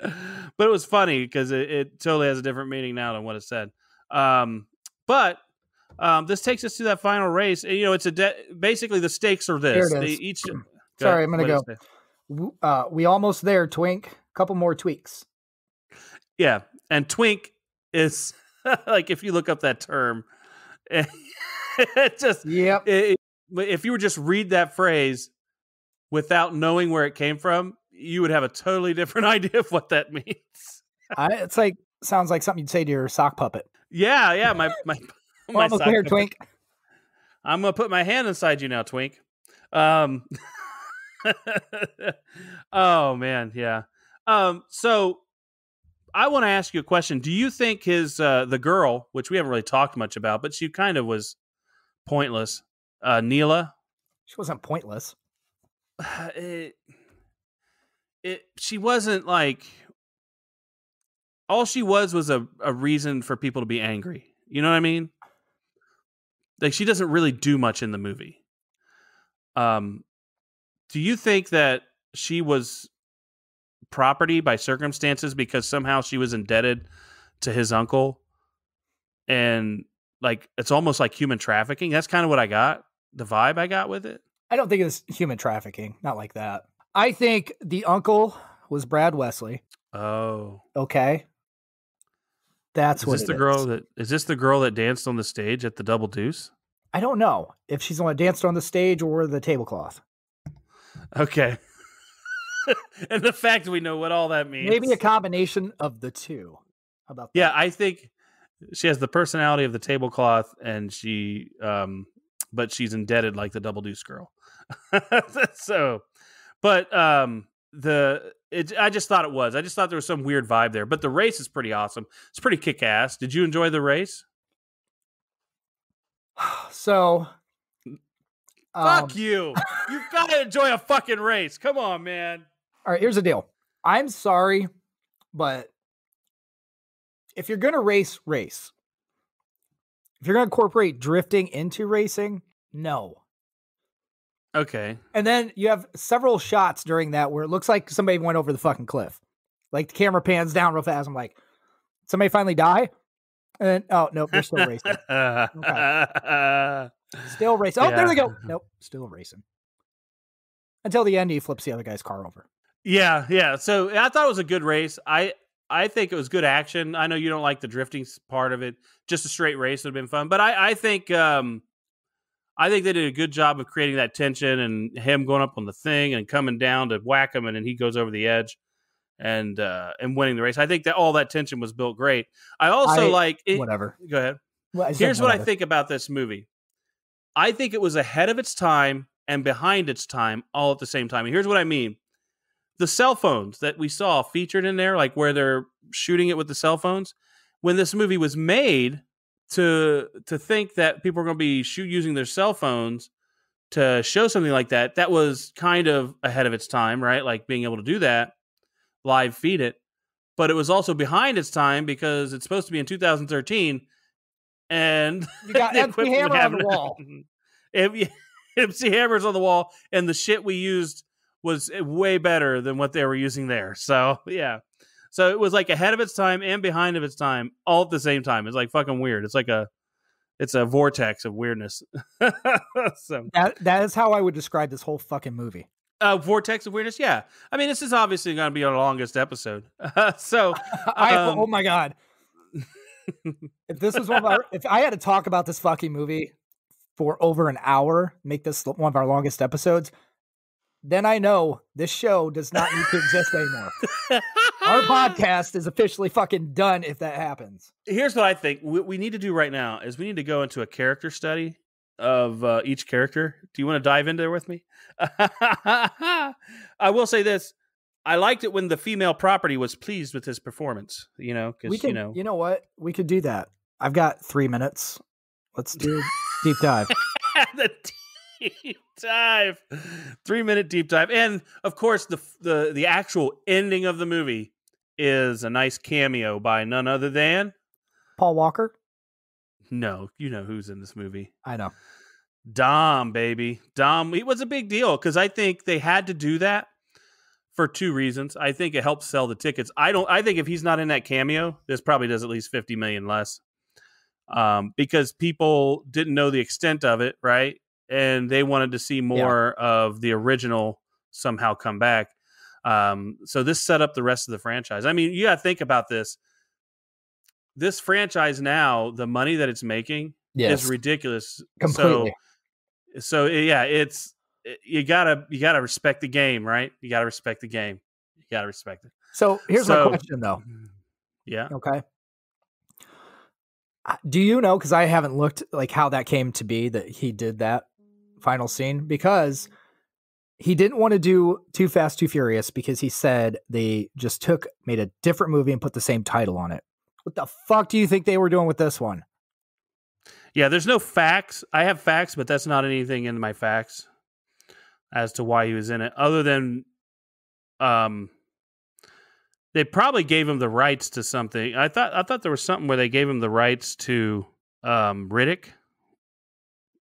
[SPEAKER 1] But it was funny because it totally has a different meaning now than what it said. But this takes us to that final race. And, it's basically the stakes are this.
[SPEAKER 2] There it is. Sorry, I'm going to go. We almost there, Twink. Couple more tweaks.
[SPEAKER 1] Yeah, and twink is like, if you look up that term, it just if you were just read that phrase without knowing where it came from, you would have a totally different idea of what that means.
[SPEAKER 2] It's like, sounds like something you'd say to your sock puppet.
[SPEAKER 1] Yeah, my
[SPEAKER 2] almost there, Twink.
[SPEAKER 1] I'm gonna put my hand inside you now, Twink. Oh man, yeah. So I want to ask you a question. Do you think the girl, which we haven't really talked much about, but she kind of was pointless, Neela?
[SPEAKER 2] She wasn't pointless.
[SPEAKER 1] She wasn't like, all she was a reason for people to be angry. You know what I mean? Like, she doesn't really do much in the movie. Do you think that she was property by circumstances because somehow she was indebted to his uncle? And like, it's almost like human trafficking. That's kind of what I got. The vibe I got with it.
[SPEAKER 2] I don't think it's human trafficking. Not like that. I think the uncle was Brad Wesley.
[SPEAKER 1] Oh.
[SPEAKER 2] Okay. That's what it is.
[SPEAKER 1] Is this the girl that danced on the stage at the Double Deuce?
[SPEAKER 2] I don't know if she's the one that danced on the stage or the tablecloth.
[SPEAKER 1] Okay. And the fact we know what all that means.
[SPEAKER 2] Maybe a combination of the two. How about that?
[SPEAKER 1] Yeah, I think she has the personality of the tablecloth, and but she's indebted like the Double Deuce girl. So, but I just thought it was. I just thought there was some weird vibe there. But the race is pretty awesome. It's pretty kick-ass. Did you enjoy the race?
[SPEAKER 2] So,
[SPEAKER 1] fuck you. You've got to enjoy a fucking race. Come on, man.
[SPEAKER 2] All right, here's the deal. I'm sorry, but if you're going to race. If you're going to incorporate drifting into racing, no.
[SPEAKER 1] Okay.
[SPEAKER 2] And then you have several shots during that where it looks like somebody went over the fucking cliff. Like, the camera pans down real fast. I'm like, Somebody finally die? And oh nope, they're still racing. Okay. Still racing. Oh, there they go. Nope, still racing. Until the end, he flips the other guy's car over.
[SPEAKER 1] Yeah. So I thought it was a good race. I think it was good action. I know you don't like the drifting part of it. Just a straight race would have been fun. But I think they did a good job of creating that tension and him going up on the thing and coming down to whack him, and then he goes over the edge and winning the race. I think that all that tension was built great. I also
[SPEAKER 2] whatever.
[SPEAKER 1] Go ahead. Well, here's what I think about this movie. I think it was ahead of its time and behind its time all at the same time. And here's what I mean. The cell phones that we saw featured in there, like where they're shooting it with the cell phones, when this movie was made, to think that people are going to be using their cell phones to show something like that, that was kind of ahead of its time, right? Like being able to do that, live feed it. But it was also behind its time because it's supposed to be in 2013, and
[SPEAKER 2] you got MC Hammer on the wall.
[SPEAKER 1] MC Hammer's on the wall, and the shit we used was way better than what they were using there. So, yeah. So it was like ahead of its time and behind of its time all at the same time. It's like fucking weird. It's like it's a vortex of weirdness. So
[SPEAKER 2] that is how I would describe this whole fucking movie.
[SPEAKER 1] Vortex of weirdness. Yeah. I mean, this is obviously going to be our longest episode. So
[SPEAKER 2] oh my God. If this was if I had to talk about this fucking movie for over an hour, make this one of our longest episodes, then I know this show does not need to exist anymore. Our podcast is officially fucking done if that happens.
[SPEAKER 1] Here's what I think we need to do right now is we need to go into a character study of each character. Do you want to dive into there with me? I will say this. I liked it when the female property was pleased with his performance, because,
[SPEAKER 2] you know what? We could do that. I've got 3 minutes. Let's do deep dive.
[SPEAKER 1] The deep dive. 3-minute deep dive. And of course, the actual ending of the movie is a nice cameo by none other than
[SPEAKER 2] Paul Walker.
[SPEAKER 1] No, you know who's in this movie.
[SPEAKER 2] I know.
[SPEAKER 1] Dom, baby. Dom, it was a big deal because I think they had to do that for 2 reasons. I think it helps sell the tickets. I think if he's not in that cameo, this probably does at least 50 million less. Because people didn't know the extent of it, right? And they wanted to see more of the original somehow come back. So this set up the rest of the franchise. I mean, you got to think about this. This franchise now, the money that it's making is ridiculous.
[SPEAKER 2] Completely.
[SPEAKER 1] So yeah, you gotta respect the game, right? You gotta respect the game. You gotta respect it.
[SPEAKER 2] So here's my question, though.
[SPEAKER 1] Yeah.
[SPEAKER 2] Okay. Do you know? Because I haven't looked like how that came to be that he did that final scene, because he didn't want to do Too Fast, Too Furious because he said they just made a different movie and put the same title on it. What the fuck do you think they were doing with this one?
[SPEAKER 1] Yeah, there's no facts. I have facts, but that's not anything in my facts as to why he was in it, other than they probably gave him the rights to something. I thought there was something where they gave him the rights to Riddick.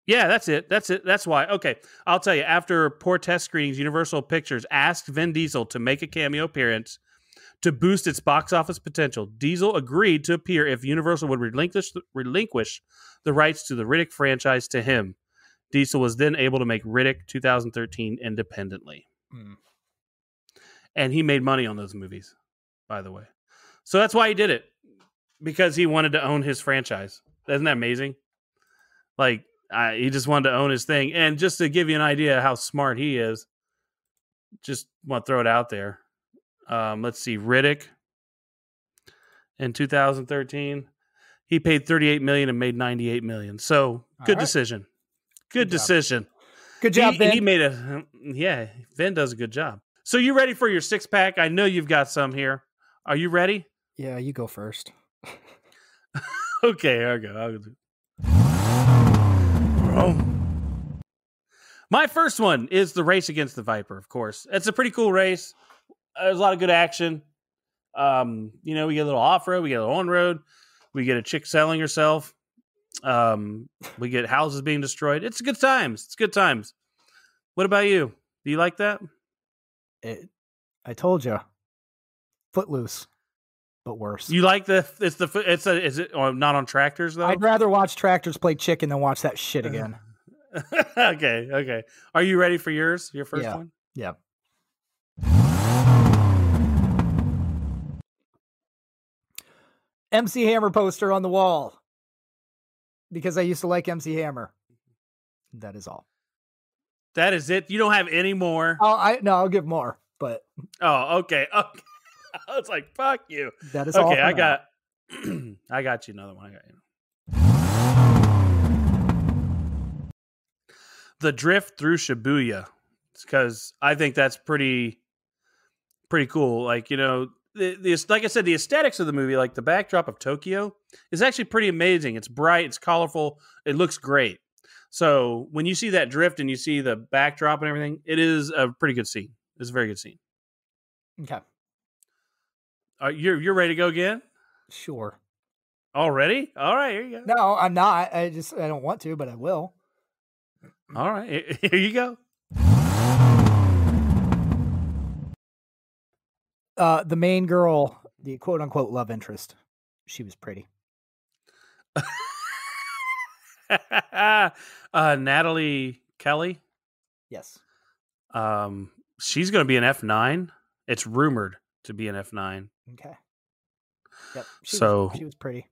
[SPEAKER 1] Yeah, that's it. That's why. Okay, I'll tell you. After poor test screenings, Universal Pictures asked Vin Diesel to make a cameo appearance to boost its box office potential. Diesel agreed to appear if Universal would relinquish the rights to the Riddick franchise to him. Diesel was then able to make Riddick 2013 independently. And he made money on those movies, by the way. So that's why he did it, because he wanted to own his franchise. Isn't that amazing? Like, he just wanted to own his thing. And just to give you an idea of how smart he is, just want to throw it out there. Let's see, Riddick in 2013, he paid $38 million and made $98 million. So good decision. Good decision.
[SPEAKER 2] Good job, Vin.
[SPEAKER 1] He made Vin does a good job. So you ready for your 6-pack? I know you've got some here. Are you ready?
[SPEAKER 2] Yeah, you go first.
[SPEAKER 1] Okay, I'll go. My first one is the Race Against the Viper, of course. It's a pretty cool race. There's a lot of good action. We get a little off-road, we get a little on-road, we get a chick selling herself. We get houses being destroyed. It's good times. What about you? Do you like that?
[SPEAKER 2] I told you. Footloose. but worse.
[SPEAKER 1] You like is it not on tractors though?
[SPEAKER 2] I'd rather watch tractors play chicken than watch that shit again.
[SPEAKER 1] Okay. Are you ready for yours? Your first one?
[SPEAKER 2] Yeah. MC Hammer poster on the wall. Because I used to like MC Hammer. That is all.
[SPEAKER 1] That is it? You don't have any more?
[SPEAKER 2] I'll give more, but...
[SPEAKER 1] Oh, okay. I was like, fuck you.
[SPEAKER 2] That is all.
[SPEAKER 1] Okay, I got you another one. The drift through Shibuya. Because I think that's pretty cool. Like, you know, like I said, the aesthetics of the movie, like the backdrop of Tokyo, is actually pretty amazing. It's bright, it's colorful, it looks great. So when you see that drift and you see the backdrop and everything, it is a pretty good scene. It's a very good scene.
[SPEAKER 2] Okay.
[SPEAKER 1] You're ready to go again?
[SPEAKER 2] Sure.
[SPEAKER 1] Already? All right, here you go.
[SPEAKER 2] No, I'm not. I don't want to, but I will.
[SPEAKER 1] All right, here you go.
[SPEAKER 2] The main girl, the quote-unquote love interest, she was pretty.
[SPEAKER 1] Natalie Kelly?
[SPEAKER 2] Yes.
[SPEAKER 1] She's going to be an F9. It's rumored to be an F9.
[SPEAKER 2] Okay. Yep. She was pretty.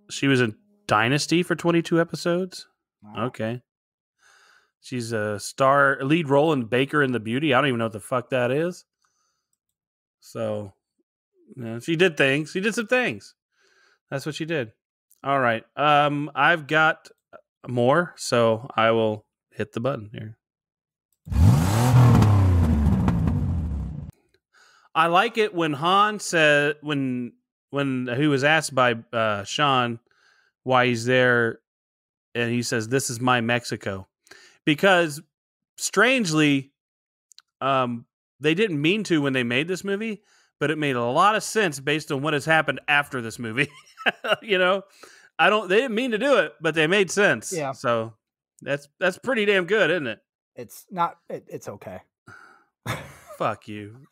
[SPEAKER 1] She was in Dynasty for 22 episodes? Wow. Okay. She's a lead role in Baker and the Beauty. I don't even know what the fuck that is. So, she did things. She did some things. That's what she did. All right. I've got more, so I will hit the button here. I like it when Han said when he was asked by Sean why he's there, and he says, "This is my Mexico," because strangely, they didn't mean to when they made this movie, but it made a lot of sense based on what has happened after this movie. You know, they didn't mean to do it, but they made sense.
[SPEAKER 2] Yeah.
[SPEAKER 1] So that's pretty damn good, isn't it?
[SPEAKER 2] It's not. It's okay.
[SPEAKER 1] Fuck you.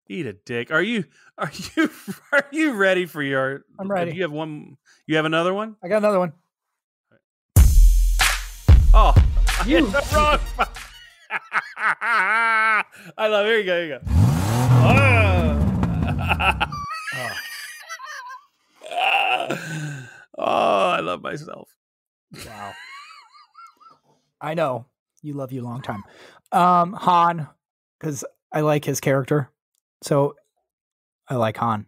[SPEAKER 1] Eat a dick. Are you ready for your?
[SPEAKER 2] I'm ready.
[SPEAKER 1] Do you have one? You have another one?
[SPEAKER 2] I got another one.
[SPEAKER 1] Oh, you wrong. I love it. Here you go. Here you go. Oh, I love myself.
[SPEAKER 2] Wow. I know you love you a long time. Han, because I like his character. So I like Han.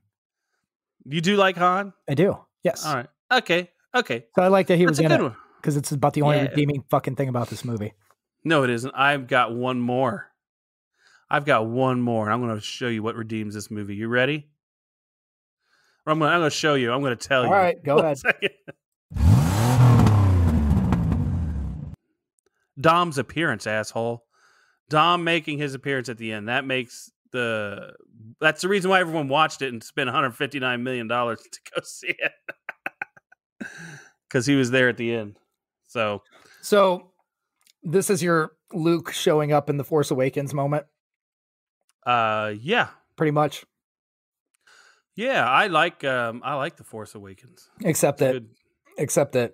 [SPEAKER 1] You do like Han?
[SPEAKER 2] I do. Yes.
[SPEAKER 1] All right. Okay.
[SPEAKER 2] So I like that he was in it
[SPEAKER 1] one.
[SPEAKER 2] because it's about the only redeeming fucking thing about this movie.
[SPEAKER 1] No, it isn't. I've got one more. I'm going to show you what redeems this movie. You ready? Or I'm going to show you. I'm going to tell you.
[SPEAKER 2] All right, go ahead.
[SPEAKER 1] Dom's appearance, asshole. Dom making his appearance at the end. That's the reason why everyone watched it and spent $159 million to go see it. Because he was there at the end. So
[SPEAKER 2] this is your Luke showing up in The Force Awakens moment?
[SPEAKER 1] Yeah.
[SPEAKER 2] Pretty much.
[SPEAKER 1] Yeah, I like The Force Awakens.
[SPEAKER 2] Except that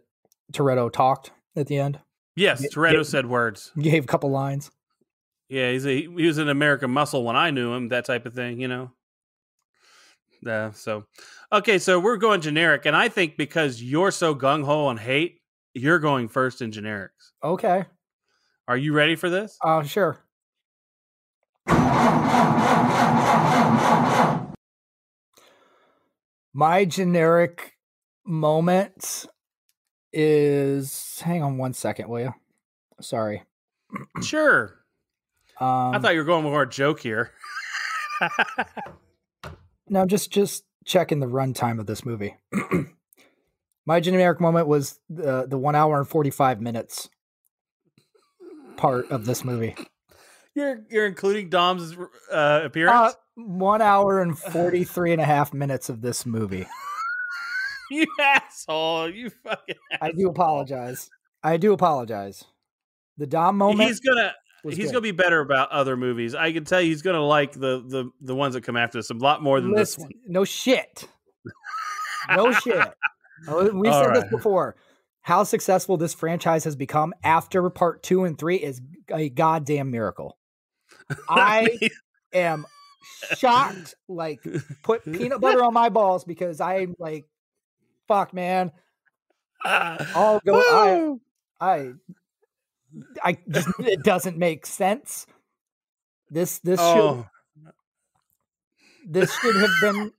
[SPEAKER 2] Toretto talked at the end.
[SPEAKER 1] Yes, Toretto said words.
[SPEAKER 2] Gave a couple lines.
[SPEAKER 1] Yeah, he was an American Muscle when I knew him, that type of thing, you know. So we're going generic, and I think because you're so gung ho on hate, you're going first in generics.
[SPEAKER 2] Okay.
[SPEAKER 1] Are you ready for this?
[SPEAKER 2] Sure. My generic moment is. Hang on one second, will you? Sorry.
[SPEAKER 1] Sure. I thought you were going more joke here.
[SPEAKER 2] No, just checking the runtime of this movie. My generic moment was the 1 hour and 45 minutes part of this movie.
[SPEAKER 1] You're including Dom's appearance?
[SPEAKER 2] 1 hour and 43 and a half minutes of this movie.
[SPEAKER 1] You asshole. You fucking asshole.
[SPEAKER 2] I do apologize. The Dom moment.
[SPEAKER 1] he's gonna be better about other movies. I can tell you, he's gonna like the ones that come after this a lot more than this one.
[SPEAKER 2] No shit. No shit. We've said this before. How successful this franchise has become after part 2 and 3 is a goddamn miracle. I am shocked. Like, put peanut butter on my balls because I'm like, fuck, man. I'll go. I just, it doesn't make sense. This should have been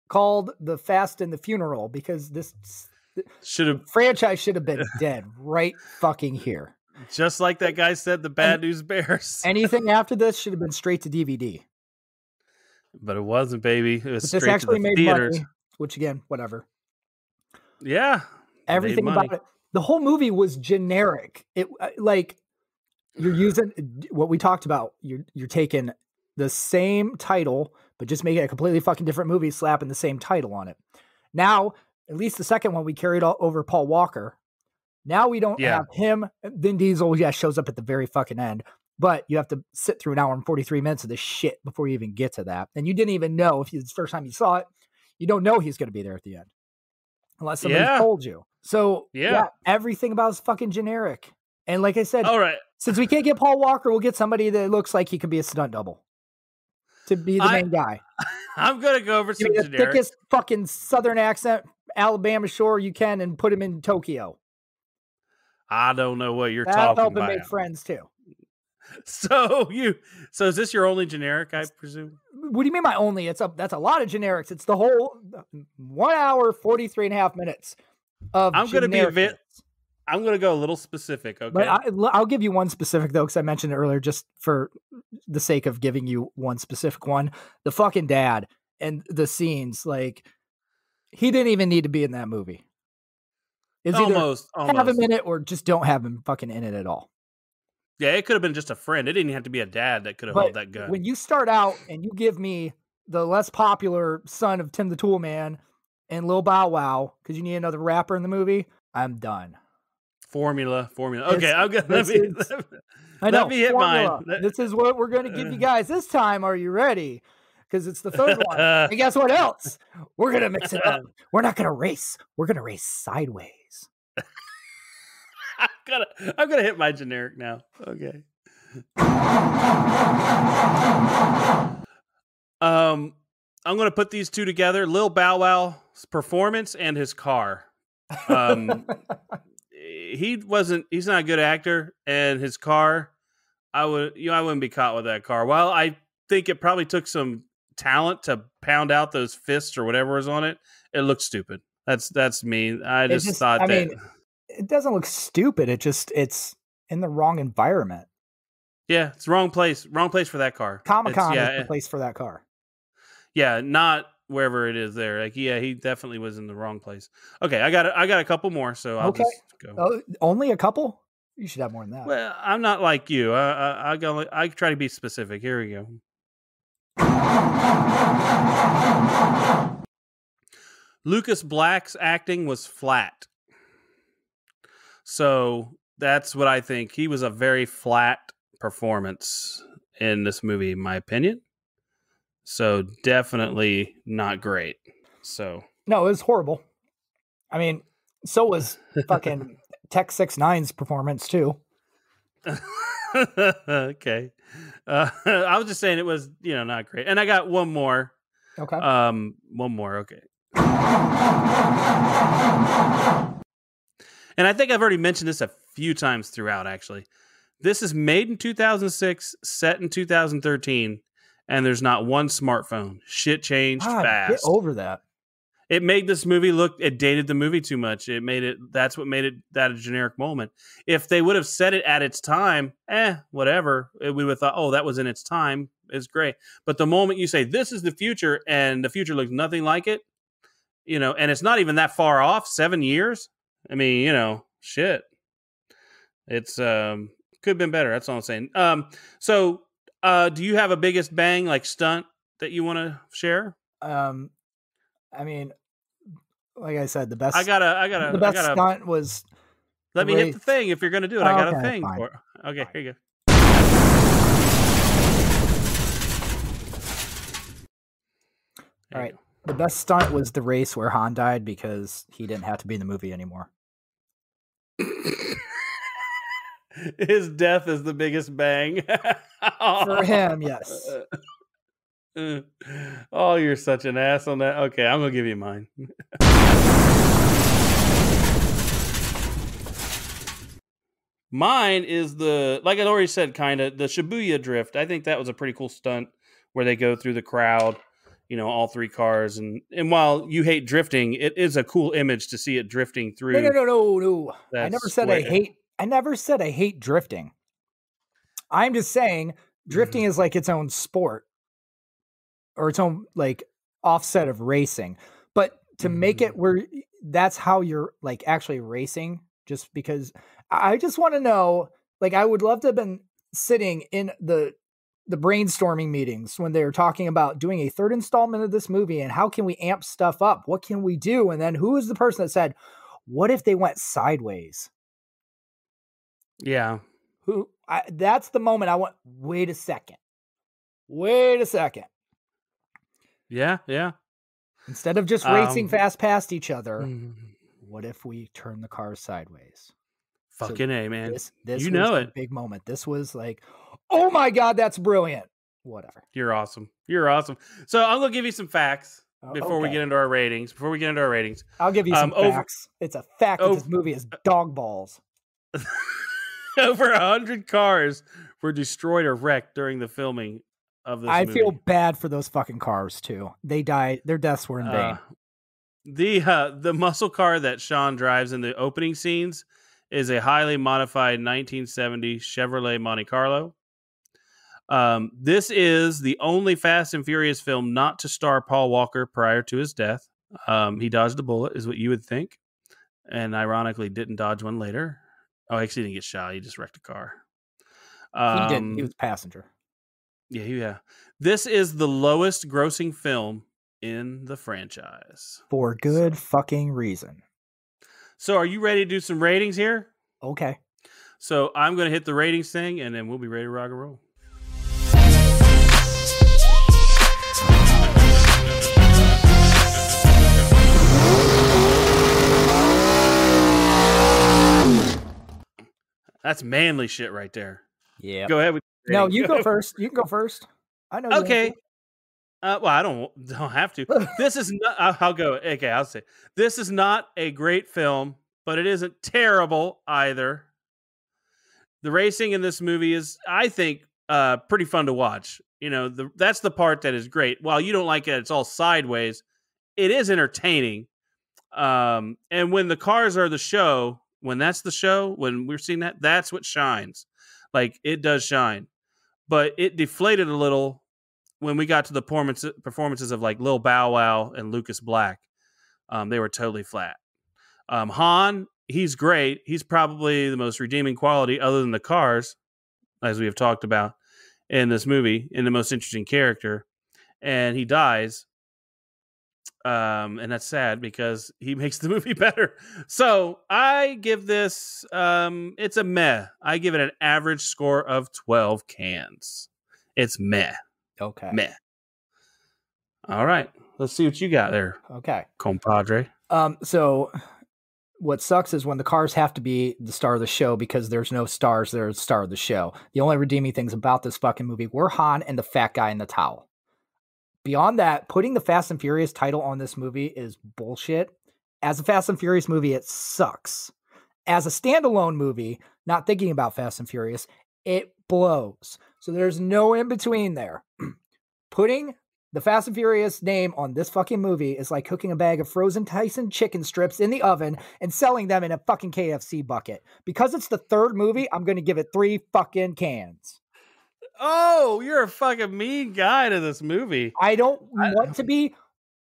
[SPEAKER 2] called The Fast and the Funeral because this franchise should have been dead right fucking here.
[SPEAKER 1] Just like that guy said, the Bad News Bears.
[SPEAKER 2] Anything after this should have been straight to DVD.
[SPEAKER 1] But it wasn't, baby. It was straight
[SPEAKER 2] this actually
[SPEAKER 1] to the
[SPEAKER 2] made
[SPEAKER 1] theaters.
[SPEAKER 2] Money, which again, whatever.
[SPEAKER 1] Yeah.
[SPEAKER 2] Everything about it. The whole movie was generic. It like you're using what we talked about. You're taking the same title, but just making a completely fucking different movie, slapping the same title on it. Now, at least the second one, we carried over Paul Walker. Now we don't have him. Vin Diesel, shows up at the very fucking end. But you have to sit through an hour and 43 minutes of this shit before you even get to that. And you didn't even know, if it's the first time you saw it, you don't know he's going to be there at the end. Unless somebody told you. So, everything about is fucking generic. And like I said,
[SPEAKER 1] all right,
[SPEAKER 2] since we can't get Paul Walker, we'll get somebody that looks like he could be a stunt double to be the main guy.
[SPEAKER 1] I'm going to go over some generic.
[SPEAKER 2] The thickest fucking Southern accent, Alabama shore you can, and put him in Tokyo.
[SPEAKER 1] I don't know what you're
[SPEAKER 2] That'll
[SPEAKER 1] talking
[SPEAKER 2] help
[SPEAKER 1] about.
[SPEAKER 2] Him make friends too.
[SPEAKER 1] So is this your only generic, I presume?
[SPEAKER 2] What do you mean my only? That's a lot of generics. It's the whole 1 hour, 43 and a half minutes of
[SPEAKER 1] I'm going to go a little specific. Okay.
[SPEAKER 2] But I'll give you one specific though, because I mentioned it earlier, just for the sake of giving you one specific one. The fucking dad and the scenes, like, he didn't even need to be in that movie. It's almost have him in it or just don't have him fucking in it at all.
[SPEAKER 1] Yeah, it could have been just a friend. It didn't have to be a dad that could have held that gun.
[SPEAKER 2] When you start out and you give me the less popular son of Tim the Tool Man and Lil Bow Wow, because you need another rapper in the movie, I'm done.
[SPEAKER 1] Formula. Okay, let me hit
[SPEAKER 2] formula.
[SPEAKER 1] mine.
[SPEAKER 2] This is what we're going to give you guys this time. Are you ready? Because it's the third one. And guess what else? We're going to mix it up. We're not going to race. We're going to race sideways.
[SPEAKER 1] I'm gonna hit my generic now. Okay. I'm gonna put these two together: Lil Bow Wow's performance and his car. He's not a good actor, and his car, I wouldn't be caught with that car. While I think it probably took some talent to pound out those fists or whatever was on it, it looks stupid. That's me. I just thought that.
[SPEAKER 2] It doesn't look stupid. It's in the wrong environment.
[SPEAKER 1] Yeah, it's the wrong place. Wrong place for that car.
[SPEAKER 2] Comic-Con is the place for that car.
[SPEAKER 1] Yeah, not wherever it is there. Like, yeah, he definitely was in the wrong place. Okay, I got a couple more, so I'll just go.
[SPEAKER 2] Oh, only a couple? You should have more than that.
[SPEAKER 1] Well, I'm not like you. I try to be specific. Here we go. Lucas Black's acting was flat. So that's what I think. He was a very flat performance in this movie, in my opinion. So definitely not great. So
[SPEAKER 2] no, it was horrible. I mean, so was fucking Tech 6ix9ine's performance too.
[SPEAKER 1] Okay. I was just saying it was, not great. And I got one more.
[SPEAKER 2] Okay.
[SPEAKER 1] One more. Okay. And I think I've already mentioned this a few times throughout, actually. This is made in 2006, set in 2013, and there's not one smartphone. Shit changed fast.
[SPEAKER 2] Get over that.
[SPEAKER 1] It made this movie it dated the movie too much. That's what made it that a generic moment. If they would have said it at its time, whatever, we would have thought, oh, that was in its time. It's great. But the moment you say, this is the future, and the future looks nothing like it, and it's not even that far off, 7 years. I mean, shit. It's could have been better. That's all I'm saying. So do you have a biggest bang like stunt that you want to share?
[SPEAKER 2] I mean, like I said, the best.
[SPEAKER 1] The
[SPEAKER 2] best stunt was.
[SPEAKER 1] Let me hit the thing if you're going to do it. I got a thing
[SPEAKER 2] fine.
[SPEAKER 1] for it. Okay, here you go.
[SPEAKER 2] All right. The best stunt was the race where Han died because he didn't have to be in the movie anymore.
[SPEAKER 1] His death is the biggest bang.
[SPEAKER 2] For him, yes.
[SPEAKER 1] Oh, you're such an ass on that. Okay, I'm going to give you mine. Mine is like I already said, kind of the Shibuya drift. I think that was a pretty cool stunt where they go through the crowd, all three cars. And while you hate drifting, it is a cool image to see it drifting through.
[SPEAKER 2] No. I never said I hate drifting. I'm just saying drifting is like its own sport or its own like offset of racing. But to make it where that's how you're like actually racing, just because I just want to know, like, I would love to have been sitting in the brainstorming meetings when they were talking about doing a third installment of this movie and how can we amp stuff up? What can we do? And then who is the person that said, what if they went sideways?
[SPEAKER 1] Yeah.
[SPEAKER 2] That's the moment I want. Wait a second.
[SPEAKER 1] Yeah.
[SPEAKER 2] Instead of just racing fast past each other, what if we turn the cars sideways?
[SPEAKER 1] Fucking A, man.
[SPEAKER 2] This was a big moment. This was like, oh my God, that's brilliant. Whatever.
[SPEAKER 1] You're awesome. So I'm going to give you some facts before we get into our ratings.
[SPEAKER 2] I'll give you some facts. It's a fact that this movie is dog balls.
[SPEAKER 1] Over 100 cars were destroyed or wrecked during the filming of this movie. I
[SPEAKER 2] feel bad for those fucking cars too. They died. Their deaths were in vain.
[SPEAKER 1] The muscle car that Sean drives in the opening scenes is a highly modified 1970 Chevrolet Monte Carlo. This is the only Fast and Furious film not to star Paul Walker prior to his death. He dodged a bullet, is what you would think, and ironically didn't dodge one later. Oh, actually, he didn't get shot. He just wrecked a car.
[SPEAKER 2] He didn't. He was a passenger.
[SPEAKER 1] Yeah. This is the lowest grossing film in the franchise.
[SPEAKER 2] For good fucking reason.
[SPEAKER 1] So are you ready to do some ratings here?
[SPEAKER 2] Okay.
[SPEAKER 1] So I'm going to hit the ratings thing, and then we'll be ready to rock and roll. That's manly shit right there.
[SPEAKER 2] Yeah.
[SPEAKER 1] Go ahead.
[SPEAKER 2] No, you go first. You can go first. I know.
[SPEAKER 1] Okay. Well, I don't have to. This is not. I'll go. Okay, I'll say this is not a great film, but it isn't terrible either. The racing in this movie is, I think, pretty fun to watch. That's the part that is great. While you don't like it, it's all sideways. It is entertaining. And when the cars are the show, when that's the show, when we're seeing that, that's what shines. Like, it does shine. But it deflated a little when we got to the performances of like Lil Bow Wow and Lucas Black. They were totally flat. Han, he's great. He's probably the most redeeming quality other than the cars, as we have talked about in this movie, and the most interesting character. And he dies. And that's sad because he makes the movie better. So I give this, it's a meh. I give it an average score of 12 cans. It's meh.
[SPEAKER 2] Okay.
[SPEAKER 1] Meh. All right. Let's see what you got there.
[SPEAKER 2] Okay.
[SPEAKER 1] Compadre.
[SPEAKER 2] So what sucks is when the cars have to be the star of the show because there's no stars that are the star of the show. The only redeeming things about this fucking movie were Han and the fat guy in the towel. Beyond that, putting the Fast and Furious title on this movie is bullshit. As a Fast and Furious movie, it sucks. As a standalone movie, not thinking about Fast and Furious, it blows. So there's no in between there. Putting the Fast and Furious name on this fucking movie is like cooking a bag of frozen Tyson chicken strips in the oven and selling them in a fucking KFC bucket. Because it's the third movie, I'm going to give it 3 fucking cans.
[SPEAKER 1] Oh, you're a fucking mean guy to this movie.
[SPEAKER 2] I don't want to be,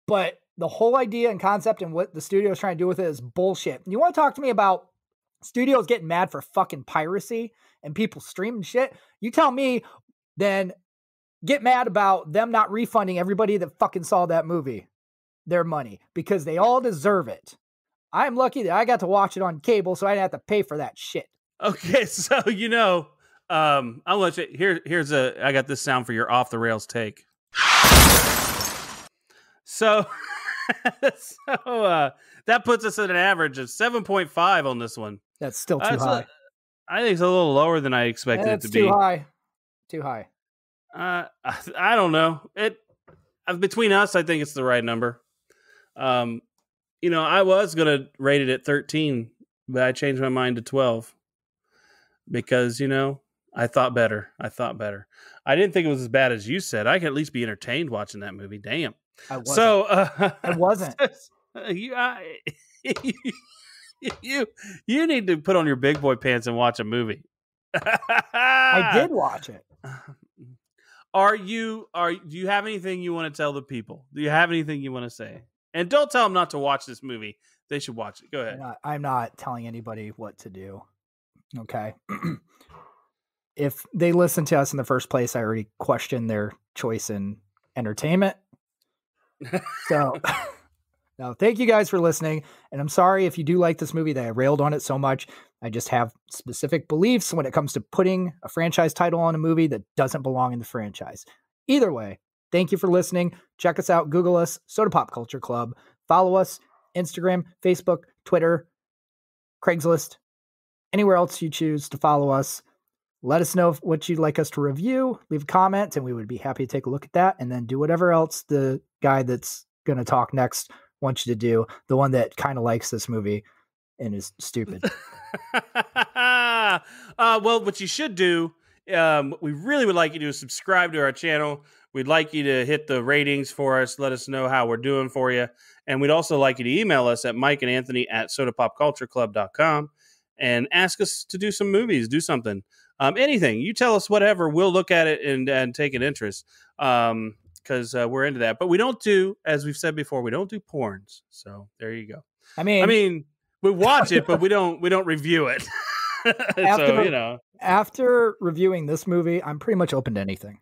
[SPEAKER 2] but the whole idea and concept and what the studio is trying to do with it is bullshit. You want to talk to me about studios getting mad for fucking piracy and people streaming shit? You tell me, then get mad about them not refunding everybody that fucking saw that movie their money because they all deserve it. I'm lucky that I got to watch it on cable, so I didn't have to pay for that shit.
[SPEAKER 1] Okay, so I'll let you. I got this sound for your off the rails take. So, that puts us at an average of 7.5 on this one.
[SPEAKER 2] That's still too high.
[SPEAKER 1] I think it's a little lower than I expected it to be.
[SPEAKER 2] Too high. Too high.
[SPEAKER 1] I don't know. Between us, I think it's the right number. I was gonna rate it at 13, but I changed my mind to 12 because I thought better. I didn't think it was as bad as you said. I could at least be entertained watching that movie. Damn.
[SPEAKER 2] I wasn't.
[SPEAKER 1] So
[SPEAKER 2] I wasn't.
[SPEAKER 1] You need to put on your big boy pants and watch a movie.
[SPEAKER 2] I did watch it.
[SPEAKER 1] Do you have anything you want to tell the people? Do you have anything you want to say? And don't tell them not to watch this movie. They should watch it. Go ahead.
[SPEAKER 2] I'm not telling anybody what to do. Okay. If they listen to us in the first place, I already questioned their choice in entertainment. So no, thank you guys for listening. And I'm sorry if you do like this movie that I railed on it so much. I just have specific beliefs when it comes to putting a franchise title on a movie that doesn't belong in the franchise. Either way, thank you for listening. Check us out. Google us, Soda Pop Culture Club. Follow us, Instagram, Facebook, Twitter, Craigslist, anywhere else you choose to follow us. Let us know what you'd like us to review. Leave a comment, and we would be happy to take a look at that, and then do whatever else the guy that's going to talk next wants you to do, the one that kind of likes this movie and is stupid.
[SPEAKER 1] Well, what you should do, we really would like you to subscribe to our channel. We'd like you to hit the ratings for us. Let us know how we're doing for you. And we'd also like you to email us at mikeandanthony@sodapopcultureclub.com and ask us to do some movies, do something. Anything. You tell us whatever. We'll look at it and take an interest. Because we're into that. But we don't do, as we've said before, we don't do porns. So there you go. I mean, we watch it, but we don't review it.
[SPEAKER 2] After reviewing this movie, I'm pretty much open to anything.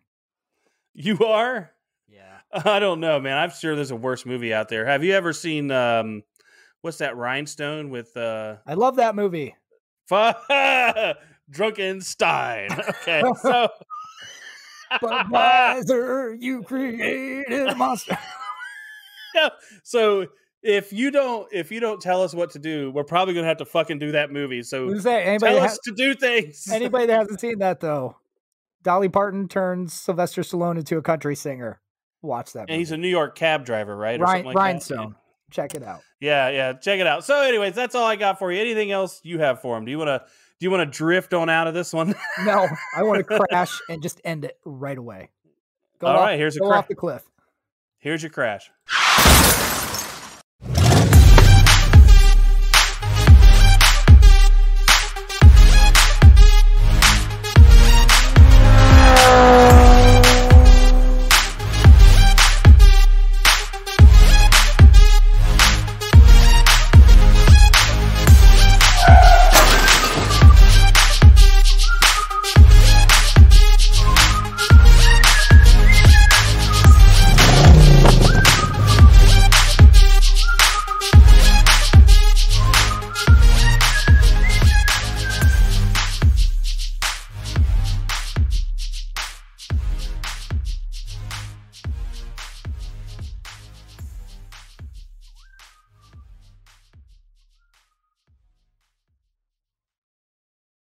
[SPEAKER 1] You are?
[SPEAKER 2] Yeah.
[SPEAKER 1] I don't know, man. I'm sure there's a worse movie out there. Have you ever seen what's that, Rhinestone with
[SPEAKER 2] I love that movie.
[SPEAKER 1] Drunkenstein. Okay, so
[SPEAKER 2] Budweiser, you created a monster.
[SPEAKER 1] So if you don't tell us what to do, we're probably gonna have to fucking do that movie. So tell us to do things.
[SPEAKER 2] Anybody that hasn't seen that though, Dolly Parton turns Sylvester Stallone into a country singer. Watch that movie.
[SPEAKER 1] And he's a New York cab driver, right?
[SPEAKER 2] Rhinestone. Yeah. Check it out.
[SPEAKER 1] Yeah, check it out. So, anyways, that's all I got for you. Anything else you have for him? Do you want to drift on out of this one?
[SPEAKER 2] No, I want to crash and just end it right away.
[SPEAKER 1] All right, here's
[SPEAKER 2] off the cliff.
[SPEAKER 1] Here's your crash.